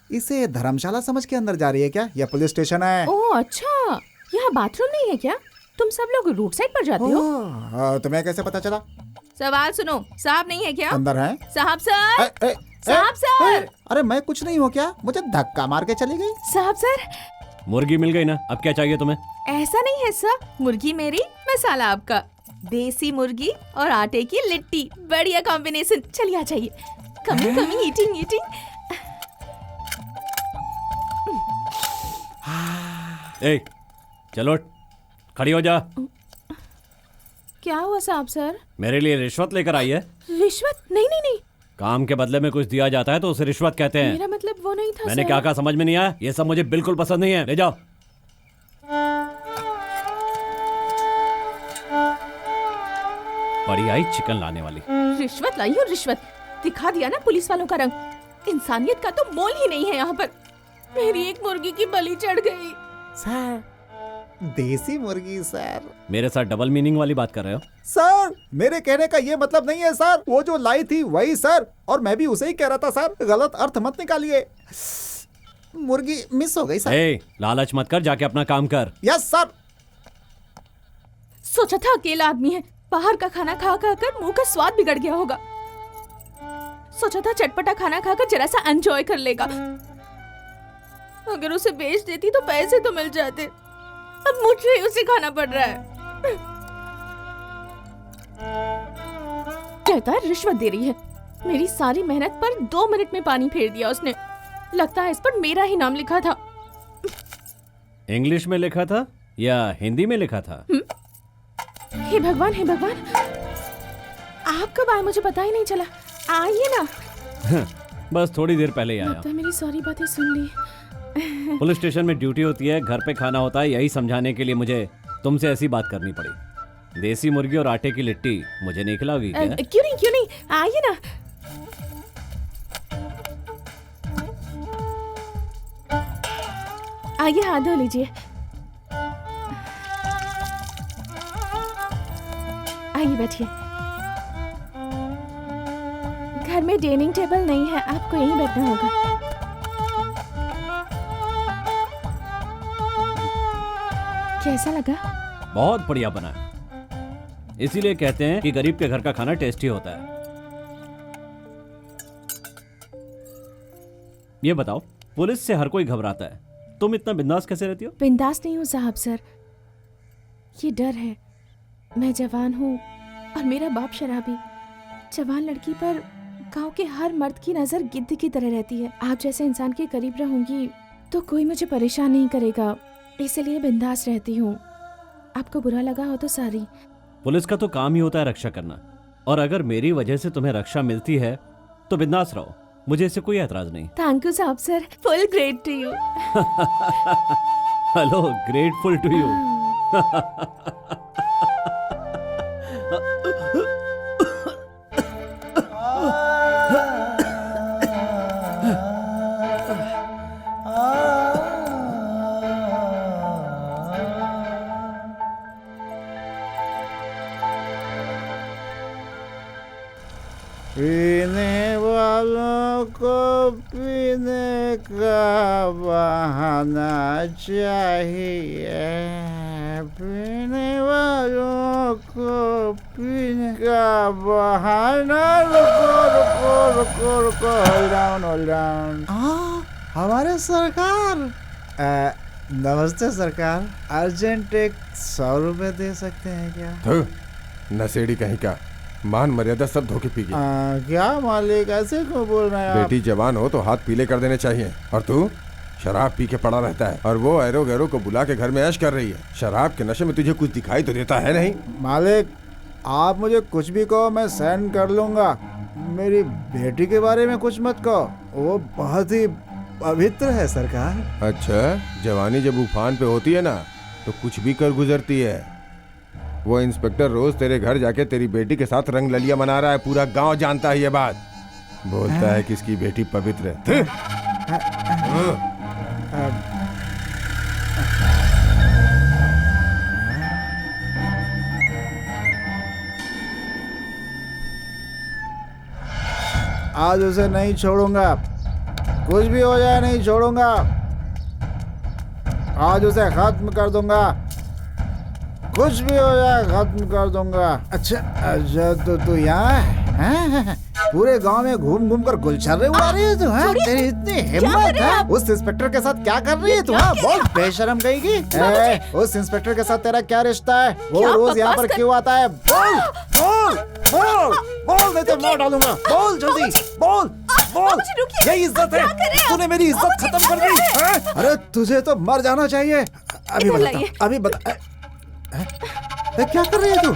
इसे धर्मशाला समझ के अंदर जा रही है क्या? यह पुलिस स्टेशन है। ओह अच्छा, यहाँ बाथरूम नहीं है क्या? तुम सब लोग रोड साइड पर जाते हो? तुम्हें कैसे पता चला? सवाल सुनो, साहब नहीं है क्या? अंदर है। साहब सर, साहब सर। अरे मैं कुछ नहीं हूँ क्या? मुझे धक्का मार के चली गई। साहब सर, मुर्गी मिल गई ना, अब क्या चाहिए तुम्हें? ऐसा नहीं है सर, मुर्गी मेरी, मसाला आपका। देसी मुर्गी और आटे की लिट्टी, बढ़िया कॉम्बिनेशन। चलिए आ जाइए। Coming coming, eating eating. ए, चलो खड़ी हो जा। क्या हुआ साहब सर? मेरे लिए रिश्वत लेकर आई है? रिश्वत? नहीं नहीं नहीं। काम के बदले में कुछ दिया जाता है तो उसे रिश्वत कहते हैं। मेरा मतलब वो नहीं था। मैंने क्या कहा समझ में नहीं आया? ये सब मुझे बिल्कुल पसंद नहीं है। ले जाओ। बड़ी आई चिकन लाने वाली। रिश्वत लाई हो रिश्वत। दिखा दिया ना पुलिस वालों का रंग। इंसानियत का तो मोल ही नहीं है यहाँ पर। मेरी एक मुर्गी की बलि चढ़ गई। सर, देसी मुर्गी सर। मेरे साथ डबल मीनिंग वाली बात कर रहे हो? सर, मेरे कहने का ये मतलब नहीं है सर। वो जो लाई थी वही सर, और मैं भी उसे ही कह रहा था सर। गलत अर्थ मत निकालिए। मुर्गी मिस हो गई सर। ए, लालच मत कर, जाके अपना काम कर। Yes sir. सोचा था अकेला आदमी है, बाहर का खाना खा खा कर मुंह का स्वाद बिगड़ गया होगा। सोचा था चटपटा खाना खाकर जरा सा एंजॉय कर लेगा। अगर उसे बेच देती तो पैसे तो मिल जाते। अब मुझे ही उसे खाना पड़ रहा है। कहता है रिश्वत दे रही है। मेरी सारी मेहनत पर 2 मिनट में पानी फेर दिया उसने। लगता है इस पर मेरा ही नाम लिखा था। इंग्लिश में लिखा था या हिंदी में लिखा था? हे भगवान, हे भगवान, आप कब आए मुझे पता ही नहीं चला। आइए ना। बस थोड़ी देर पहले ही आया। लगता है मेरी सारी बातें सुन ली। पुलिस स्टेशन में ड्यूटी होती है, घर पे खाना होता है, यही समझाने के लिए मुझे तुमसे ऐसी बात करनी पड़ी। देसी मुर्गी और आटे की लिट्टी मुझे नहीं खिलाओगी क्या? क्यों नहीं, आइए ना। आइए, हाथ धो लीजिए। आइए बैठिए। घर में डाइनिंग टेबल नहीं है, आपको यहीं बैठना होगा। कैसा लगा? बहुत बढ़िया बना है। इसीलिए कहते हैं कि गरीब के घर का खाना टेस्टी होता है। ये बताओ, पुलिस से हर कोई घबराता है, तुम इतना बिंदास कैसे रहती हो? बिंदास नहीं हूँ साहब सर, ये डर है। मैं जवान हूँ और मेरा बाप शराबी। जवान लड़की पर गांव के हर मर्द की नजर गिद्ध की तरह रहती है। आप जैसे इंसान के करीब रहूंगी तो कोई मुझे परेशान नहीं करेगा, इसलिए बिंदास रहती हूँ। आपको बुरा लगा हो तो सॉरी। पुलिस का तो काम ही होता है रक्षा करना, और अगर मेरी वजह से तुम्हें रक्षा मिलती है तो बिंदास रहो, मुझे इससे कोई एतराज नहीं। थैंक यू साहब sir, full great to you. Hello, grateful to you. पीने वालों को पीने का बहाना चाहिए। पीने वालों को पीने का बहाना। रुको, होल्ड डाउन। हमारे सरकार। नमस्ते सरकार, अर्जेंट एक 100 रुपए दे सकते हैं क्या? नशेड़ी कहीं का, मान मर्यादा सब धोखे पी गई। क्या मालिक, ऐसे क्यों बोल रहे हैं आप? बेटी जवान हो तो हाथ पीले कर देने चाहिए, और तू शराब पी के पड़ा रहता है, और वो एरो गैरो को बुला के घर में ऐश कर रही है। शराब के नशे में तुझे कुछ दिखाई तो देता है नहीं? मालिक, आप मुझे कुछ भी कहो, मैं सहन कर लूंगा। मेरी बेटी के बारे में कुछ मत कहो, वो बहुत ही पवित्र है सरकार। अच्छा, जवानी जब उफान पे होती है ना तो कुछ भी कर गुजरती है। वो इंस्पेक्टर रोज तेरे घर जाके तेरी बेटी के साथ रंग ललिया मना रहा है, पूरा गांव जानता है ये बात। बोलता है कि इसकी बेटी पवित्र है। आज उसे नहीं छोड़ूंगा, कुछ भी हो जाए नहीं छोड़ूंगा। आज उसे खत्म कर दूंगा, कुछ भी हो जाए खत्म कर दूंगा। अच्छा तो तू यहाँ है? पूरे गांव में घूम घूम कर गुलछर्रे उड़ा रही है तू? तेरी इतनी हिम्मत है? उस इंस्पेक्टर के साथ क्या कर रही है तू? बहुत बेशरम कहेगी। उस इंस्पेक्टर के साथ तेरा क्या रिश्ता है? वो रोज यहाँ पर क्यों आता है? बोल बोल बोल बोल, नहीं तो मार डालूंगा। बोल जल्दी, बोल बोल। यही इज्जत है? तूने मेरी इज्जत खत्म कर दी। अरे तुझे तो मर जाना चाहिए। अभी बता, अभी बता, क्या कर रही है तू?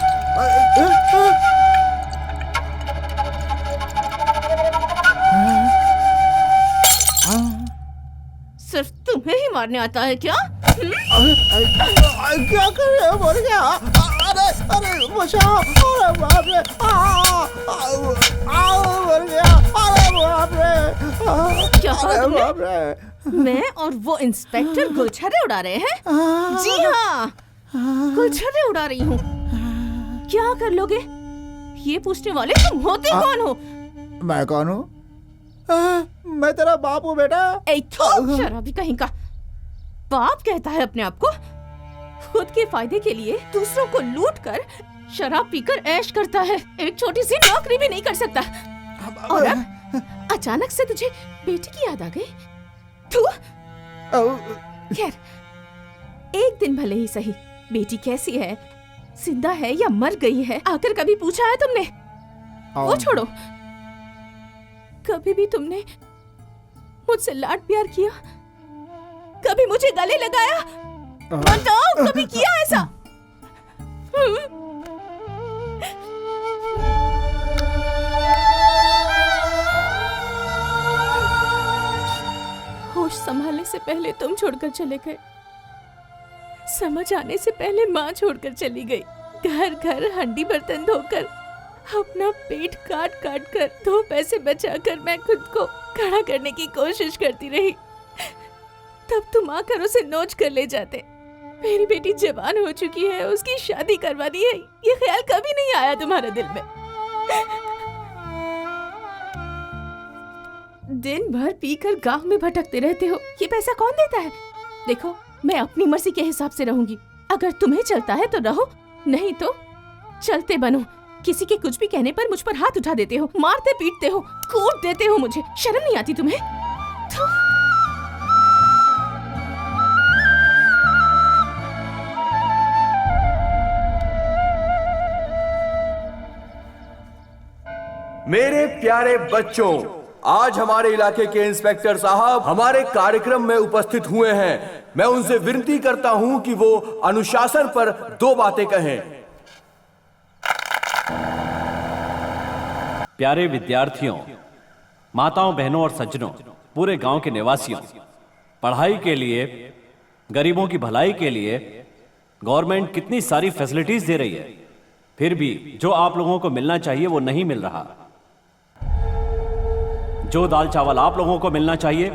सिर्फ तुम्हें ही मारने आता है क्या? क्या कर रहे हो? मर गया। अरे अरे बचाओ। अरे बाप रे, मर गया। अरे बाप रे, क्या बाप रे। मैं और वो इंस्पेक्टर गुलछर्रे उड़ा रहे हैं? जी हाँ, गुलछर्रे उड़ा रही हूँ। क्या कर लोगे? ये पूछने वाले तुम होते कौन हो? मैं कौन हूँ? मैं तेरा बाप हूँ बेटा। शराबी कहीं का। बाप कहता है अपने आप को? खुद के फायदे के लिए दूसरों को लूट कर शराब पीकर ऐश करता है। एक छोटी सी नौकरी भी नहीं कर सकता। और अब अचानक से तुझे बेटी की याद आ गई? तू खैर, एक दिन भले ही सही, बेटी कैसी है, जिंदा है या मर गई है, आकर कभी पूछा है तुमने? वो छोड़ो, कभी भी तुमने मुझसे लाड प्यार किया? कभी मुझे गले लगाया? बताओ, कभी किया ऐसा? होश संभालने से पहले तुम छोड़कर चले गए, समझ आने से पहले माँ छोड़कर चली गई। घर घर हंडी बर्तन धोकर, अपना पेट काट काट कर, 2 पैसे बचाकर मैं खुद को खड़ा करने की कोशिश करती रही। तब तुम आकर उसे नोच कर ले जाते। मेरी बेटी जवान हो चुकी है, उसकी शादी करवानी है, ये ख्याल कभी नहीं आया तुम्हारे दिल में। दिन भर पीकर गांव में भटकते रहते हो। ये पैसा कौन देता है? देखो, मैं अपनी मर्जी के हिसाब से रहूंगी। अगर तुम्हें चलता है तो रहो, नहीं तो चलते बनो। किसी के कुछ भी कहने पर मुझ पर हाथ उठा देते हो, मारते पीटते हो, कूट देते हो मुझे। शर्म नहीं आती तुम्हें? मेरे प्यारे बच्चों, आज हमारे इलाके के इंस्पेक्टर साहब हमारे कार्यक्रम में उपस्थित हुए हैं। मैं उनसे विनती करता हूं कि वो अनुशासन पर 2 बातें कहें। प्यारे विद्यार्थियों, माताओं, बहनों और सज्जनों, पूरे गांव के निवासियों, पढ़ाई के लिए, गरीबों की भलाई के लिए गवर्नमेंट कितनी सारी फैसिलिटीज दे रही है, फिर भी जो आप लोगों को मिलना चाहिए वो नहीं मिल रहा। जो दाल चावल आप लोगों को मिलना चाहिए,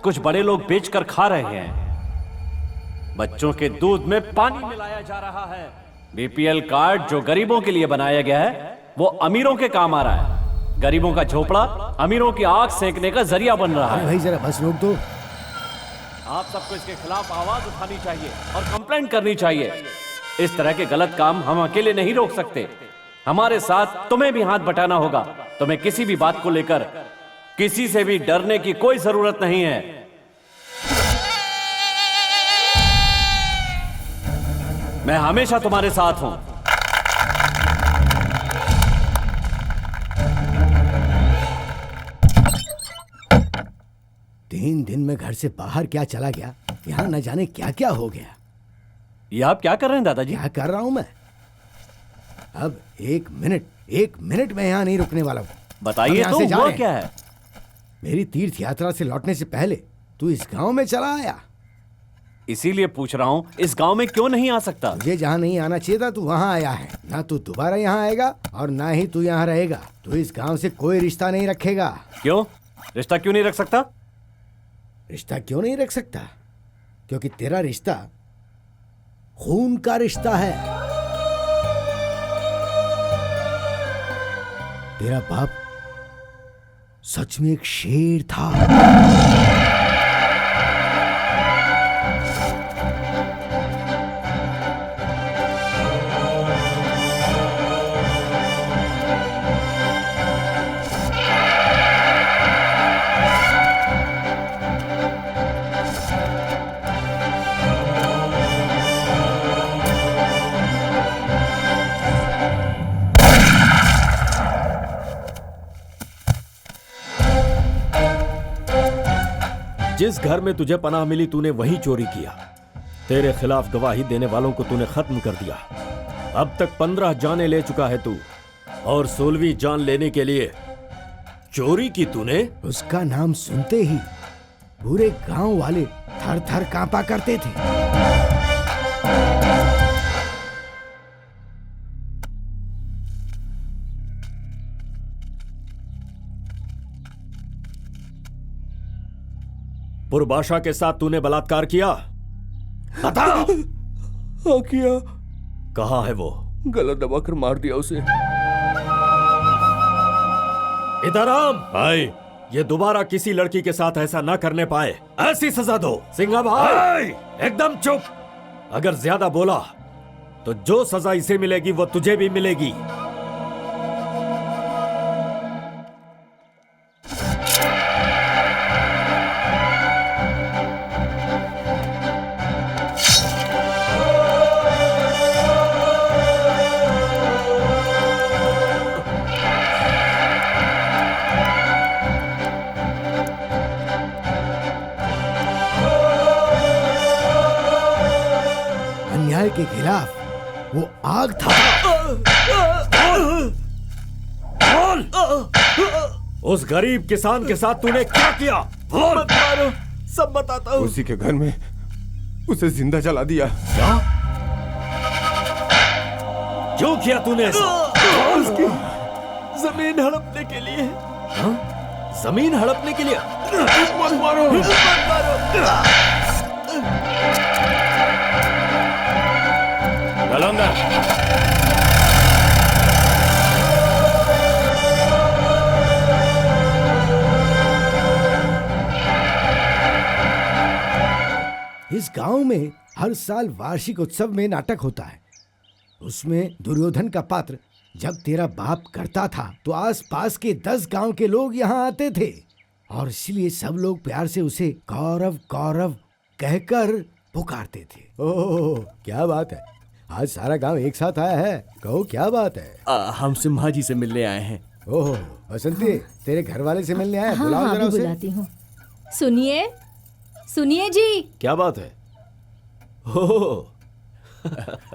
कुछ बड़े लोग बेचकर खा रहे हैं। बच्चों के दूध में पानी मिलाया जा रहा है। बीपीएल कार्ड जो गरीबों के लिए बनाया गया है, वो अमीरों के काम आ रहा है। गरीबों का झोपड़ा अमीरों की आग सेकने का जरिया बन रहा है। भाई जरा बस रोक दो। आप सबको इसके खिलाफ आवाज उठानी चाहिए और कंप्लेंट करनी चाहिए। इस तरह के गलत काम हम अकेले नहीं रोक सकते। हमारे साथ तुम्हें भी हाथ बटाना होगा। तुम्हें किसी भी बात को लेकर किसी से भी डरने की कोई जरूरत नहीं है। मैं हमेशा तुम्हारे साथ हूं। तीन दिन में घर से बाहर क्या चला गया, यहाँ न जाने क्या क्या हो गया। ये आप क्या कर रहे हैं दादाजी? क्या कर रहा हूं मैं? अब एक मिनट में यहाँ नहीं रुकने वाला हूँ। बताइए तो हुआ क्या है? मेरी तीर्थ यात्रा से लौटने से पहले तू इस गांव में चला आया। इसीलिए पूछ रहा हूँ, इस गांव में क्यों नहीं आ सकता? तुझे जहाँ नहीं आना चाहिए था तू वहाँ आया है। ना तू दोबारा यहाँ आएगा और ना ही तू यहाँ रहेगा। तू इस गांव से कोई रिश्ता नहीं रखेगा। क्यों? रिश्ता क्यों नहीं रख सकता? रिश्ता क्यों नहीं रख सकता? क्योंकि तेरा रिश्ता खून का रिश्ता है। तेरा बाप सच में एक शेर था। जिस घर में तुझे पनाह मिली तूने वहीं चोरी किया। तेरे खिलाफ गवाही देने वालों को तूने खत्म कर दिया। अब तक 15 जानें ले चुका है तू, और 16वीं जान लेने के लिए चोरी की तूने। उसका नाम सुनते ही पूरे गांव वाले थर थर कांपा करते थे। पुरबाशा के साथ तूने बलात्कार किया? बता। हाँ किया। कहाँ है वो? गला दबाकर मार दिया उसे। इधराम भाई, ये दोबारा किसी लड़की के साथ ऐसा ना करने पाए, ऐसी सजा दो। सिंघा भाई एकदम चुप। अगर ज्यादा बोला तो जो सजा इसे मिलेगी वो तुझे भी मिलेगी। के खिलाफ वो आग था। उस गरीब किसान के साथ तूने क्या किया? बोल। मत मारो, सब बताता हूँ। उसी के घर में उसे जिंदा जला दिया। क्या? क्यों किया तूने ऐसा? उसकी जमीन हड़पने के लिए। हाँ? जमीन हड़पने के लिए? मत मारो, मत मारो। इस गांव में हर साल वार्षिक उत्सव में नाटक होता है। उसमें दुर्योधन का पात्र जब तेरा बाप करता था तो आसपास के 10 गांव के लोग यहाँ आते थे, और इसलिए सब लोग प्यार से उसे कौरव कौरव कहकर पुकारते थे। ओह क्या बात है, आज सारा गांव एक साथ आया है। कहो क्या बात है? हम सिम्हा जी से मिलने आए हैं। ओह बसंती, तेरे घर वाले से मिलने आए? हाँ, बुलाओ हाँ, जरा उसे। बुलाती हूँ। सुनिए सुनिए जी। क्या बात है? ओह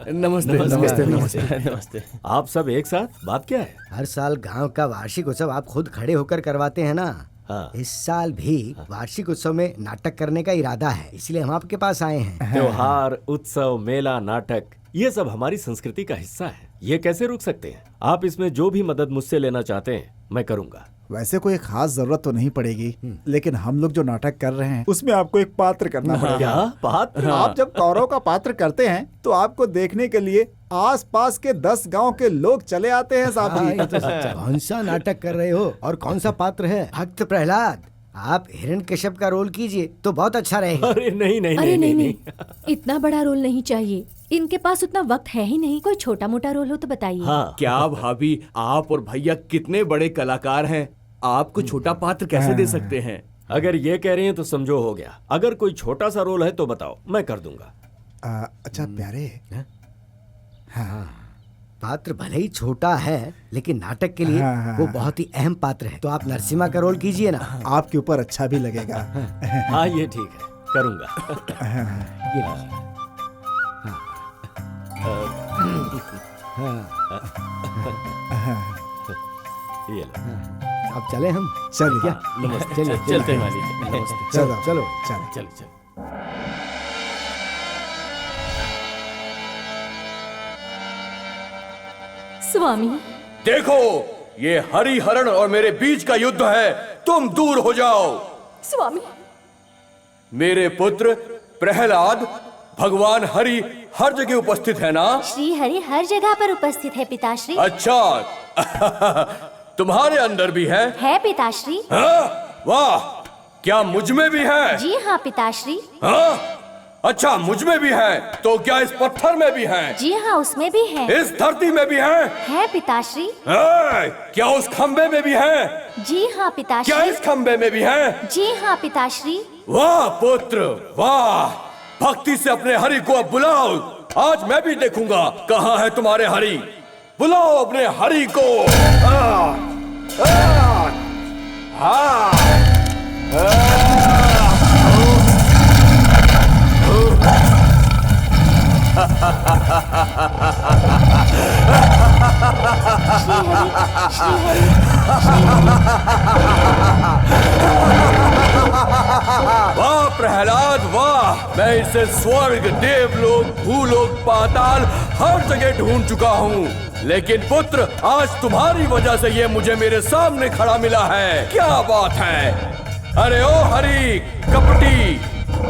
नमस्ते नमस्ते नमस्ते नमस्ते। आप सब एक साथ? बात क्या है? हर साल गांव का वार्षिक उत्सव आप खुद खड़े होकर करवाते हैं ना। हाँ। इस साल भी वार्षिक उत्सव में नाटक करने का इरादा है, इसलिए हम आपके पास आए हैं। त्योहार, उत्सव, मेला, नाटक, ये सब हमारी संस्कृति का हिस्सा है। ये कैसे रुक सकते हैं? आप इसमें जो भी मदद मुझसे लेना चाहते हैं मैं करूंगा। वैसे कोई खास जरूरत तो नहीं पड़ेगी, लेकिन हम लोग जो नाटक कर रहे हैं उसमें आपको एक पात्र करना पड़ेगा। क्या पात्र? आप जब कौरव का पात्र करते हैं तो आपको देखने के लिए आसपास के 10 गांव के लोग चले आते हैं साहब जी। ये तो सच्चा। कौन सा नाटक कर रहे हो और कौन सा पात्र है? भक्त प्रहलाद, आप हिरण्यकश्यप का रोल कीजिए तो बहुत अच्छा रहेगा। अरे नहीं नहीं अरे नहीं, नहीं, इतना बड़ा रोल नहीं चाहिए, इनके पास उतना वक्त है ही नहीं। कोई छोटा मोटा रोल हो तो बताइए। हाँ। क्या भाभी, आप और भैया कितने बड़े कलाकार हैं, आपको छोटा पात्र कैसे दे सकते हैं? अगर ये कह रहे हैं तो समझो हो गया। अगर कोई छोटा सा रोल है तो बताओ, मैं कर दूंगा। अच्छा प्यारे, हाँ, पात्र भले ही छोटा है लेकिन नाटक के लिए वो बहुत ही अहम पात्र है। तो आप नरसिम्हा का रोल कीजिए ना, आपके ऊपर अच्छा भी लगेगा। हाँ ये ठीक है, करूंगा। ये लीजिए। ये लो। अब चले हम। चल क्या? नमस्ते। चलिए, चलते हैं चलिए। मालिक। नमस्ते। चलो चलो चलो चल चल। स्वामी देखो, ये हरिहरण और मेरे बीच का युद्ध है, तुम दूर हो जाओ। स्वामी मेरे पुत्र प्रहलाद, भगवान हरि हर जगह उपस्थित है ना? श्री हरि हर जगह पर उपस्थित है पिताश्री। अच्छा तुम्हारे अंदर भी है पिताश्री। हाँ? वाह, क्या मुझ में भी है? जी हाँ पिताश्री। हाँ? अच्छा, मुझ में भी है, तो क्या इस पत्थर में भी है? जी हाँ उसमें भी है। इस धरती में भी है पिताश्री। क्या उस खंबे में भी है? जी हाँ पिताश्री। क्या इस खंबे में भी है? जी हाँ पिताश्री। वाह पुत्र वाह, भक्ति से अपने हरि को अब बुलाओ। आज मैं भी देखूंगा कहाँ है तुम्हारे हरि। बुलाओ अपने हरि को। वाह प्रहलाद वाह, मैं इसे स्वर्ग, देवलोक, भूलोक, पाताल हर जगह ढूंढ चुका हूँ, लेकिन पुत्र आज तुम्हारी वजह से ये मुझे मेरे सामने खड़ा मिला है। क्या बात है? अरे ओ हरि कपटी,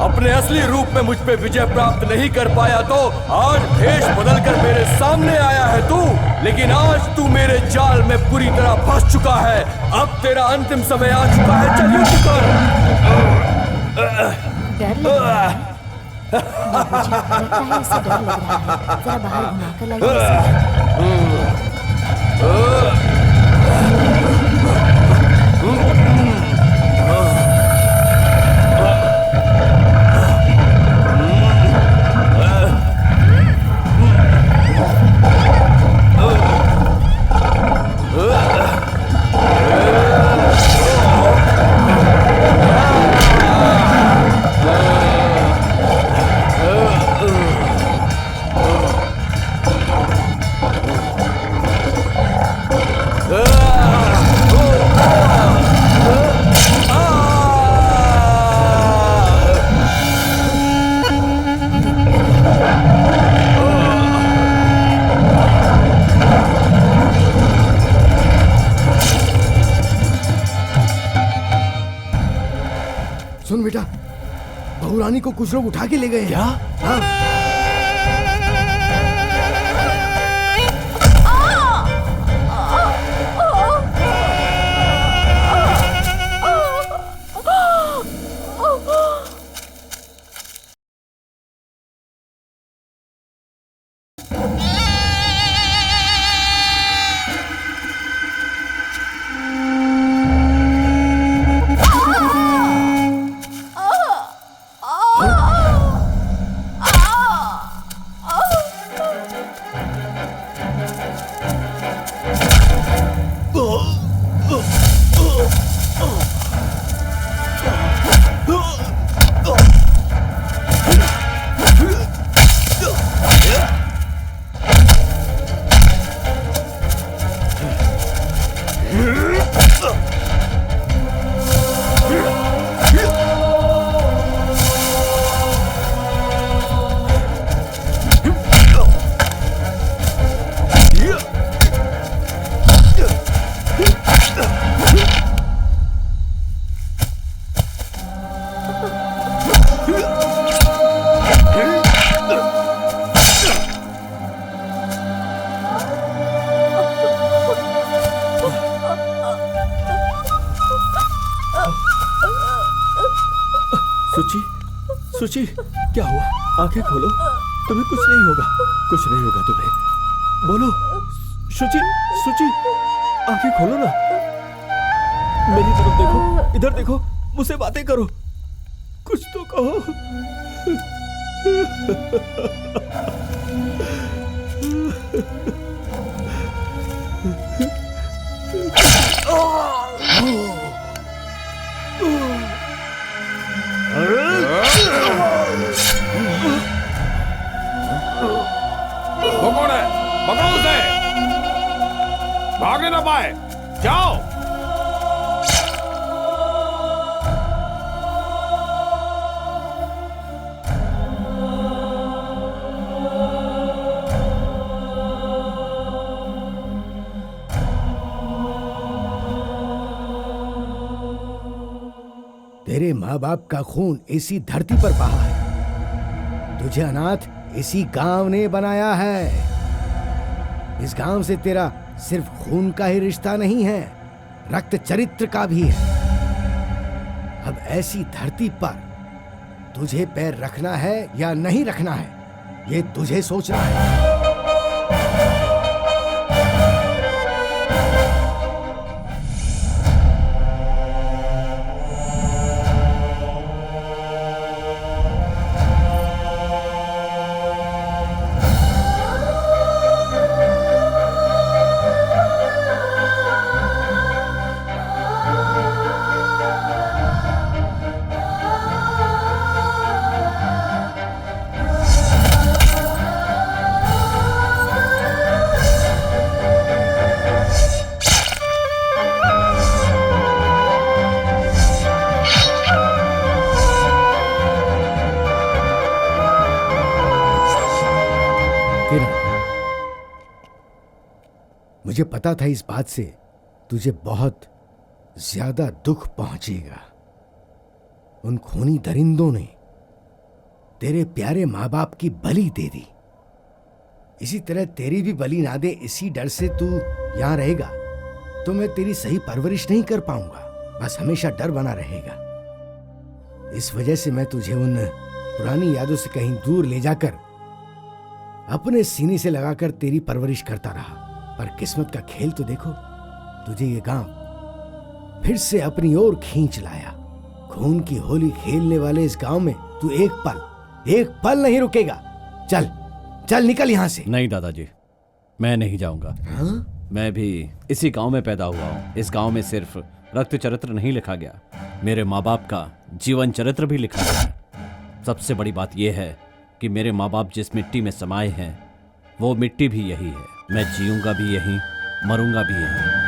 अपने असली रूप में मुझ पे विजय प्राप्त नहीं कर पाया तो आज भेष बदलकर मेरे सामने आया है तू, लेकिन आज तू मेरे जाल में पूरी तरह फंस चुका है। अब तेरा अंतिम समय आ चुका है, चल युद्ध कर। डर लग रहा है बाबूजी, लगता है इसे डर लग रहा है। जरा बाहर घुमाकर लाइए। सुन बेटा, बहू रानी को कुछ लोग उठा के ले गए। क्या? हाँ। सुची, क्या हुआ? आंखें खोलो, तुम्हें कुछ नहीं होगा, कुछ नहीं होगा तुम्हें। बोलो सुची, सुची, आंखें खोलो ना, मेरी तरफ देखो, इधर देखो, मुझसे बातें करो, कुछ तो कहो। वो कौन है? पकड़ो उसे। भागे ना पाए। जाओ। तेरे माँ बाप का खून इसी धरती पर बहा है। तुझे अनाथ इसी गांव ने बनाया है। इस गांव से तेरा सिर्फ खून का ही रिश्ता नहीं है, रक्त चरित्र का भी है। अब ऐसी धरती पर तुझे पैर रखना है या नहीं रखना है, ये तुझे सोचना है। मुझे पता था इस बात से तुझे बहुत ज्यादा दुख पहुंचेगा। उन खूनी दरिंदों ने तेरे प्यारे माँ बाप की बलि दे दी। इसी तरह तेरी भी बलि ना दे, इसी डर से तू यहां रहेगा तो मैं तेरी सही परवरिश नहीं कर पाऊंगा। बस हमेशा डर बना रहेगा। इस वजह से मैं तुझे उन पुरानी यादों से कहीं दूर ले जाकर अपने सीने से लगाकर तेरी परवरिश करता रहा। पर किस्मत का खेल तो देखो, तुझे ये गांव फिर से अपनी ओर खींच लाया। खून की होली खेलने वाले इस गांव में तू एक पल नहीं रुकेगा। चल चल निकल यहां से। नहीं दादाजी, मैं नहीं जाऊंगा। मैं भी इसी गांव में पैदा हुआ हूं। इस गांव में सिर्फ रक्त चरित्र नहीं लिखा गया, मेरे माँ बाप का जीवन चरित्र भी लिखा गया। सबसे बड़ी बात यह है कि मेरे माँ बाप जिस मिट्टी में समाये हैं वो मिट्टी भी यही है। मैं जीऊंगा भी यहीं, मरूंगा भी यहीं।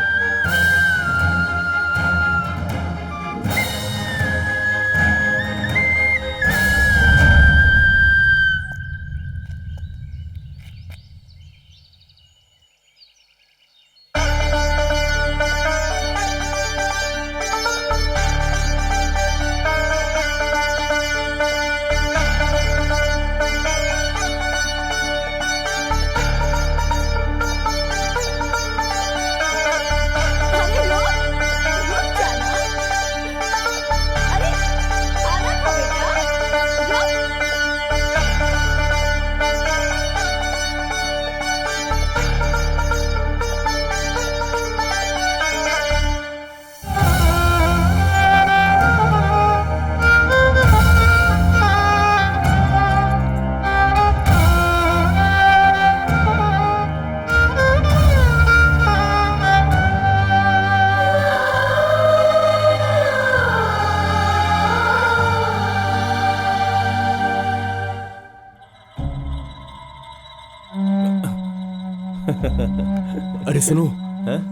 अरे सुनो,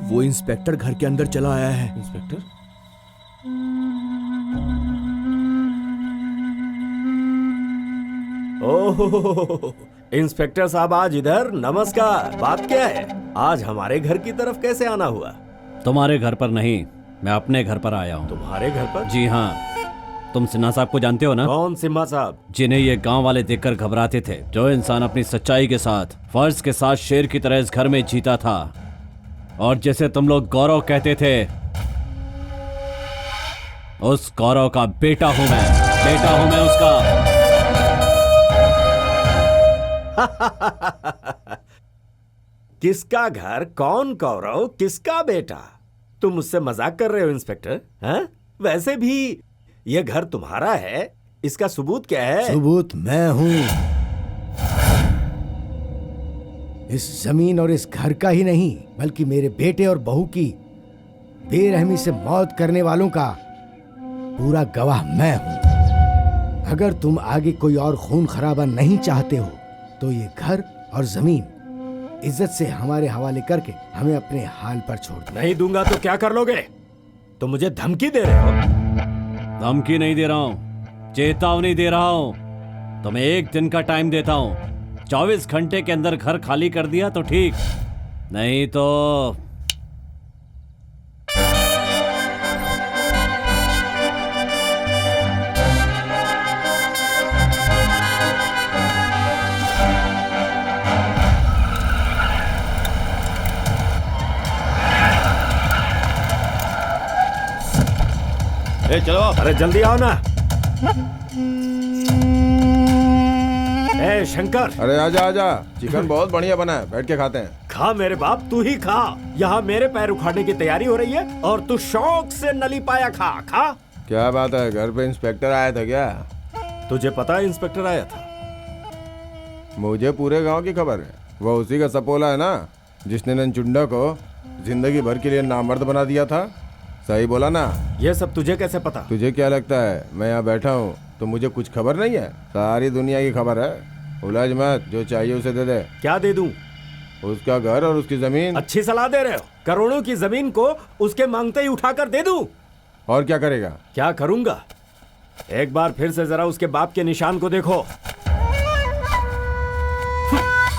वो इंस्पेक्टर घर के अंदर चला आया है। इंस्पेक्टर? ओह, इंस्पेक्टर साहब आज इधर। नमस्कार। बात क्या है? आज हमारे घर की तरफ कैसे आना हुआ? तुम्हारे घर पर नहीं, मैं अपने घर पर आया हूँ। तुम्हारे घर पर? जी हाँ। तुम सिन्हा साहब को जानते हो ना? कौन सिम्हा साहब? जिन्हें ये गांव वाले देखकर घबराते थे। जो इंसान अपनी सच्चाई के साथ, फर्ज के साथ शेर की तरह इस घर में जीता था और जैसे तुम लोग गौरव कहते थे, उस गौरव का बेटा हूं मैं। बेटा हूं मैं उसका। किसका घर, कौन गौरव, किसका बेटा? तुम मुझसे मजाक कर रहे हो इंस्पेक्टर? हैं? वैसे भी यह घर तुम्हारा है, इसका सबूत क्या है? सबूत मैं हूं। इस जमीन और इस घर का ही नहीं, बल्कि मेरे बेटे और बहू की बेरहमी से मौत करने वालों का पूरा गवाह मैं हूं। अगर तुम आगे कोई और खून खराबा नहीं चाहते हो तो ये घर और जमीन इज्जत से हमारे हवाले करके हमें अपने हाल पर छोड़ दो। नहीं दूंगा तो क्या कर लोगे? तो मुझे धमकी दे रहे हो? धमकी नहीं दे रहा हूँ, चेतावनी दे रहा हूँ। तुम्हें 1 दिन का टाइम देता हूँ। 24 घंटे के अंदर घर खाली कर दिया तो ठीक, नहीं तो चलो। अरे जल्दी आओ ना। ए शंकर। अरे आजा आजा, चिकन बहुत बढ़िया बना है, बैठ के खाते हैं। खा मेरे बाप, तू ही खा। यहाँ मेरे पैर उखाड़ने की तैयारी हो रही है और तू शौक से नली पाया खा। खा। क्या बात है, घर पे इंस्पेक्टर आया था क्या? तुझे पता है इंस्पेक्टर आया था? मुझे पूरे गांव की खबर है। वो उसी का सपोला है ना, जिसने ननचुंडा को जिंदगी भर के लिए नामर्द बना दिया था। सही बोला ना? ये सब तुझे कैसे पता? तुझे क्या लगता है मैं यहाँ बैठा हूँ तो मुझे कुछ खबर नहीं है? सारी दुनिया की खबर है। उलझ मत, जो चाहिए उसे दे दे। क्या दे दूं? उसका घर और उसकी जमीन। अच्छी सलाह दे रहे हो। करोड़ों की जमीन को उसके मांगते ही उठाकर दे दूं? और क्या करेगा? क्या करूंगा? एक बार फिर से जरा उसके बाप के निशान को देखो।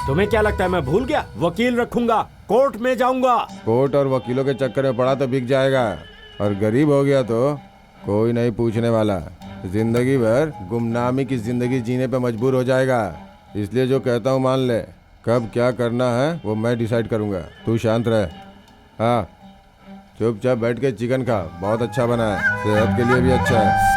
तुम्हें क्या लगता है मैं भूल गया? वकील रखूंगा, कोर्ट में जाऊंगा। कोर्ट और वकीलों के चक्कर में पड़ा तो बिक जाएगा, और गरीब हो गया तो कोई नहीं पूछने वाला। जिंदगी भर गुमनामी की जिंदगी जीने पे मजबूर हो जाएगा। इसलिए जो कहता हूँ मान ले। कब क्या करना है वो मैं डिसाइड करूंगा, तू शांत रह। हाँ, चुपचाप बैठ के चिकन खा, बहुत अच्छा बना है, सेहत के लिए भी अच्छा है।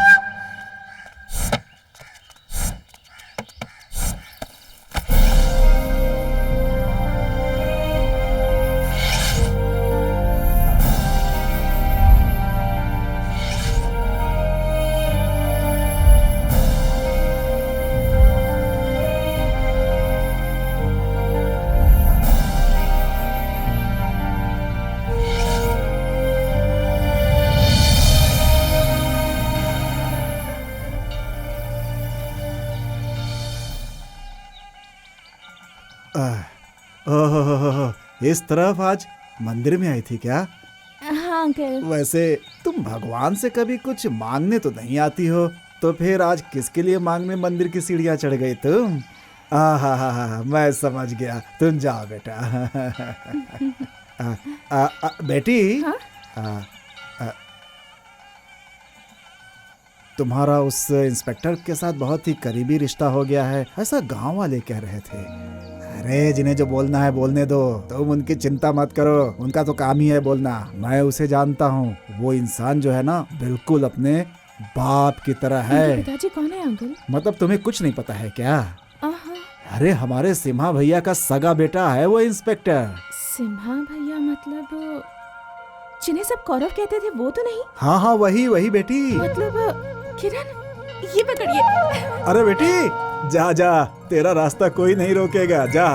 इस तरफ आज मंदिर में आई थी क्या? हाँ अंकल। वैसे तुम भगवान से कभी कुछ मांगने तो नहीं आती हो, तो फिर आज किसके लिए मांगने मंदिर की सीढ़ियाँ चढ़ गई तुम? हा, मैं समझ गया। तुम जाओ बेटा। बेटी। हाँ? तुम्हारा उस इंस्पेक्टर के साथ बहुत ही करीबी रिश्ता हो गया है, ऐसा गांव वाले कह रहे थे। अरे जिन्हें जो बोलना है बोलने दो, तुम उनकी चिंता मत करो, उनका तो काम ही है बोलना। मैं उसे जानता हूँ, वो इंसान जो है ना बिल्कुल अपने बाप की तरह है। पिताजी कौन है अंकल? मतलब तुम्हें कुछ नहीं पता है क्या? अरे हमारे सिम्हा भैया का सगा बेटा है वो इंस्पेक्टर। सिम्हा भैया मतलब जिन्हें सब कौरव कहते थे वो तो नहीं? हाँ वही बेटी। मतलब किरण, ये पकड़िए। अरे बेटी जा जा, तेरा रास्ता कोई नहीं रोकेगा, जा।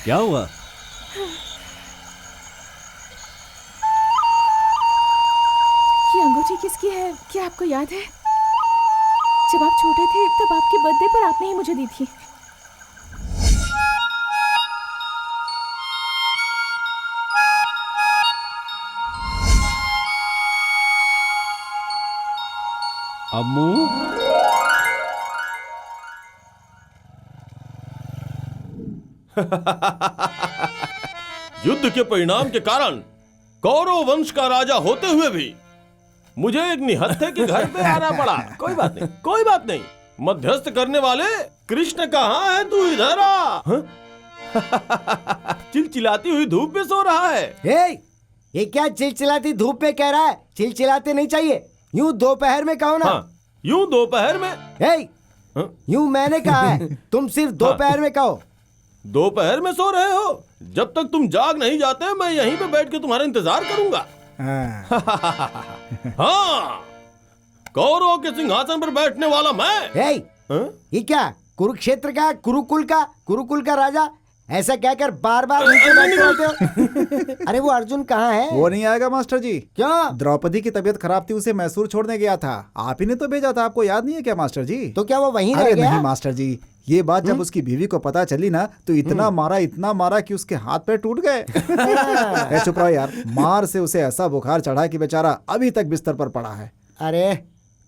क्या हुआ? ये अंगूठी किसकी है, क्या आपको याद है? जब आप छोटे थे तब आपके बर्थडे पर आपने ही मुझे दी थी। अम्मू, युद्ध के परिणाम के कारण कौरव वंश का राजा होते हुए भी मुझे एक निहत्थे के घर पे आना पड़ा। कोई बात नहीं, कोई बात नहीं। मध्यस्थ करने वाले कृष्ण कहाँ है? तू इधर आ। चिलचिलाती हुई धूप में सो रहा है। ये क्या चिलचिलाती धूप में कह रहा है? चिलचिलाते नहीं चाहिए, यूं दोपहर में कहो ना। हाँ, यूं दोपहर में। यूं मैंने कहा है, तुम सिर्फ दोपहर में कहो। दोपहर में सो रहे हो? जब तक तुम जाग नहीं जाते मैं यहीं पे बैठ के तुम्हारा इंतजार करूंगा। हाँ, कौरवों के सिंहासन पर बैठने वाला मैं। ये क्या कुरुक्षेत्र का कुरुकुल का राजा ऐसा कहकर बार बार नीचे बैठते रहते हो? अरे वो अर्जुन कहाँ है? वो नहीं आएगा मास्टर जी। क्यों? द्रौपदी की तबीयत खराब थी, उसे मैसूर छोड़ने गया था। आप ही ने तो भेजा था, आपको याद नहीं है क्या मास्टर जी? तो क्या वो वहीं रह अरे गया? नहीं मास्टर जी, ये बात जब उसकी बीवी को पता चली ना तो इतना मारा कि उसके हाथ पैर टूट गए। चुप रहो यार, मार से उसे ऐसा बुखार चढ़ा कि बेचारा अभी तक बिस्तर पर पड़ा है। अरे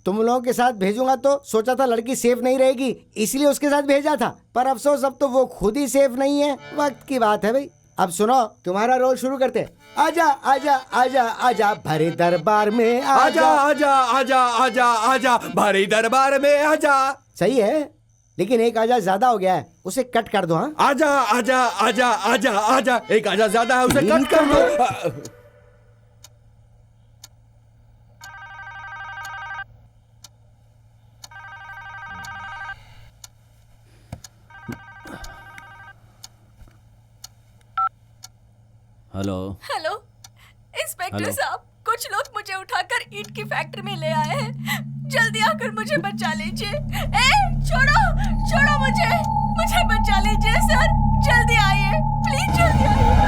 तुम लोगों के साथ भेजूंगा तो सोचा था लड़की सेफ नहीं रहेगी, इसलिए उसके साथ भेजा था, पर अफसोस अब तो वो खुद ही सेफ नहीं है। वक्त की बात है भाई। अब सुनो, तुम्हारा रोल शुरू करते। आजा आजा आजा आजा भरे दरबार में आजा आजा आजा आजा आजा भरे दरबार में आजा। सही है, लेकिन एक आजा ज्यादा हो गया है, उसे कट कर दो। हाँ, आजा आजा आजा आजा आजा, एक आजा ज्यादा है, उसे कट कर दो। Hello hello inspector hello. साहब, कुछ लोग मुझे उठाकर ईंट की फैक्ट्री में ले आए हैं। जल्दी आकर मुझे बचा लीजिए। छोड़ो मुझे बचा लीजिए सर, जल्दी आइए प्लीज, जल्दी आइए।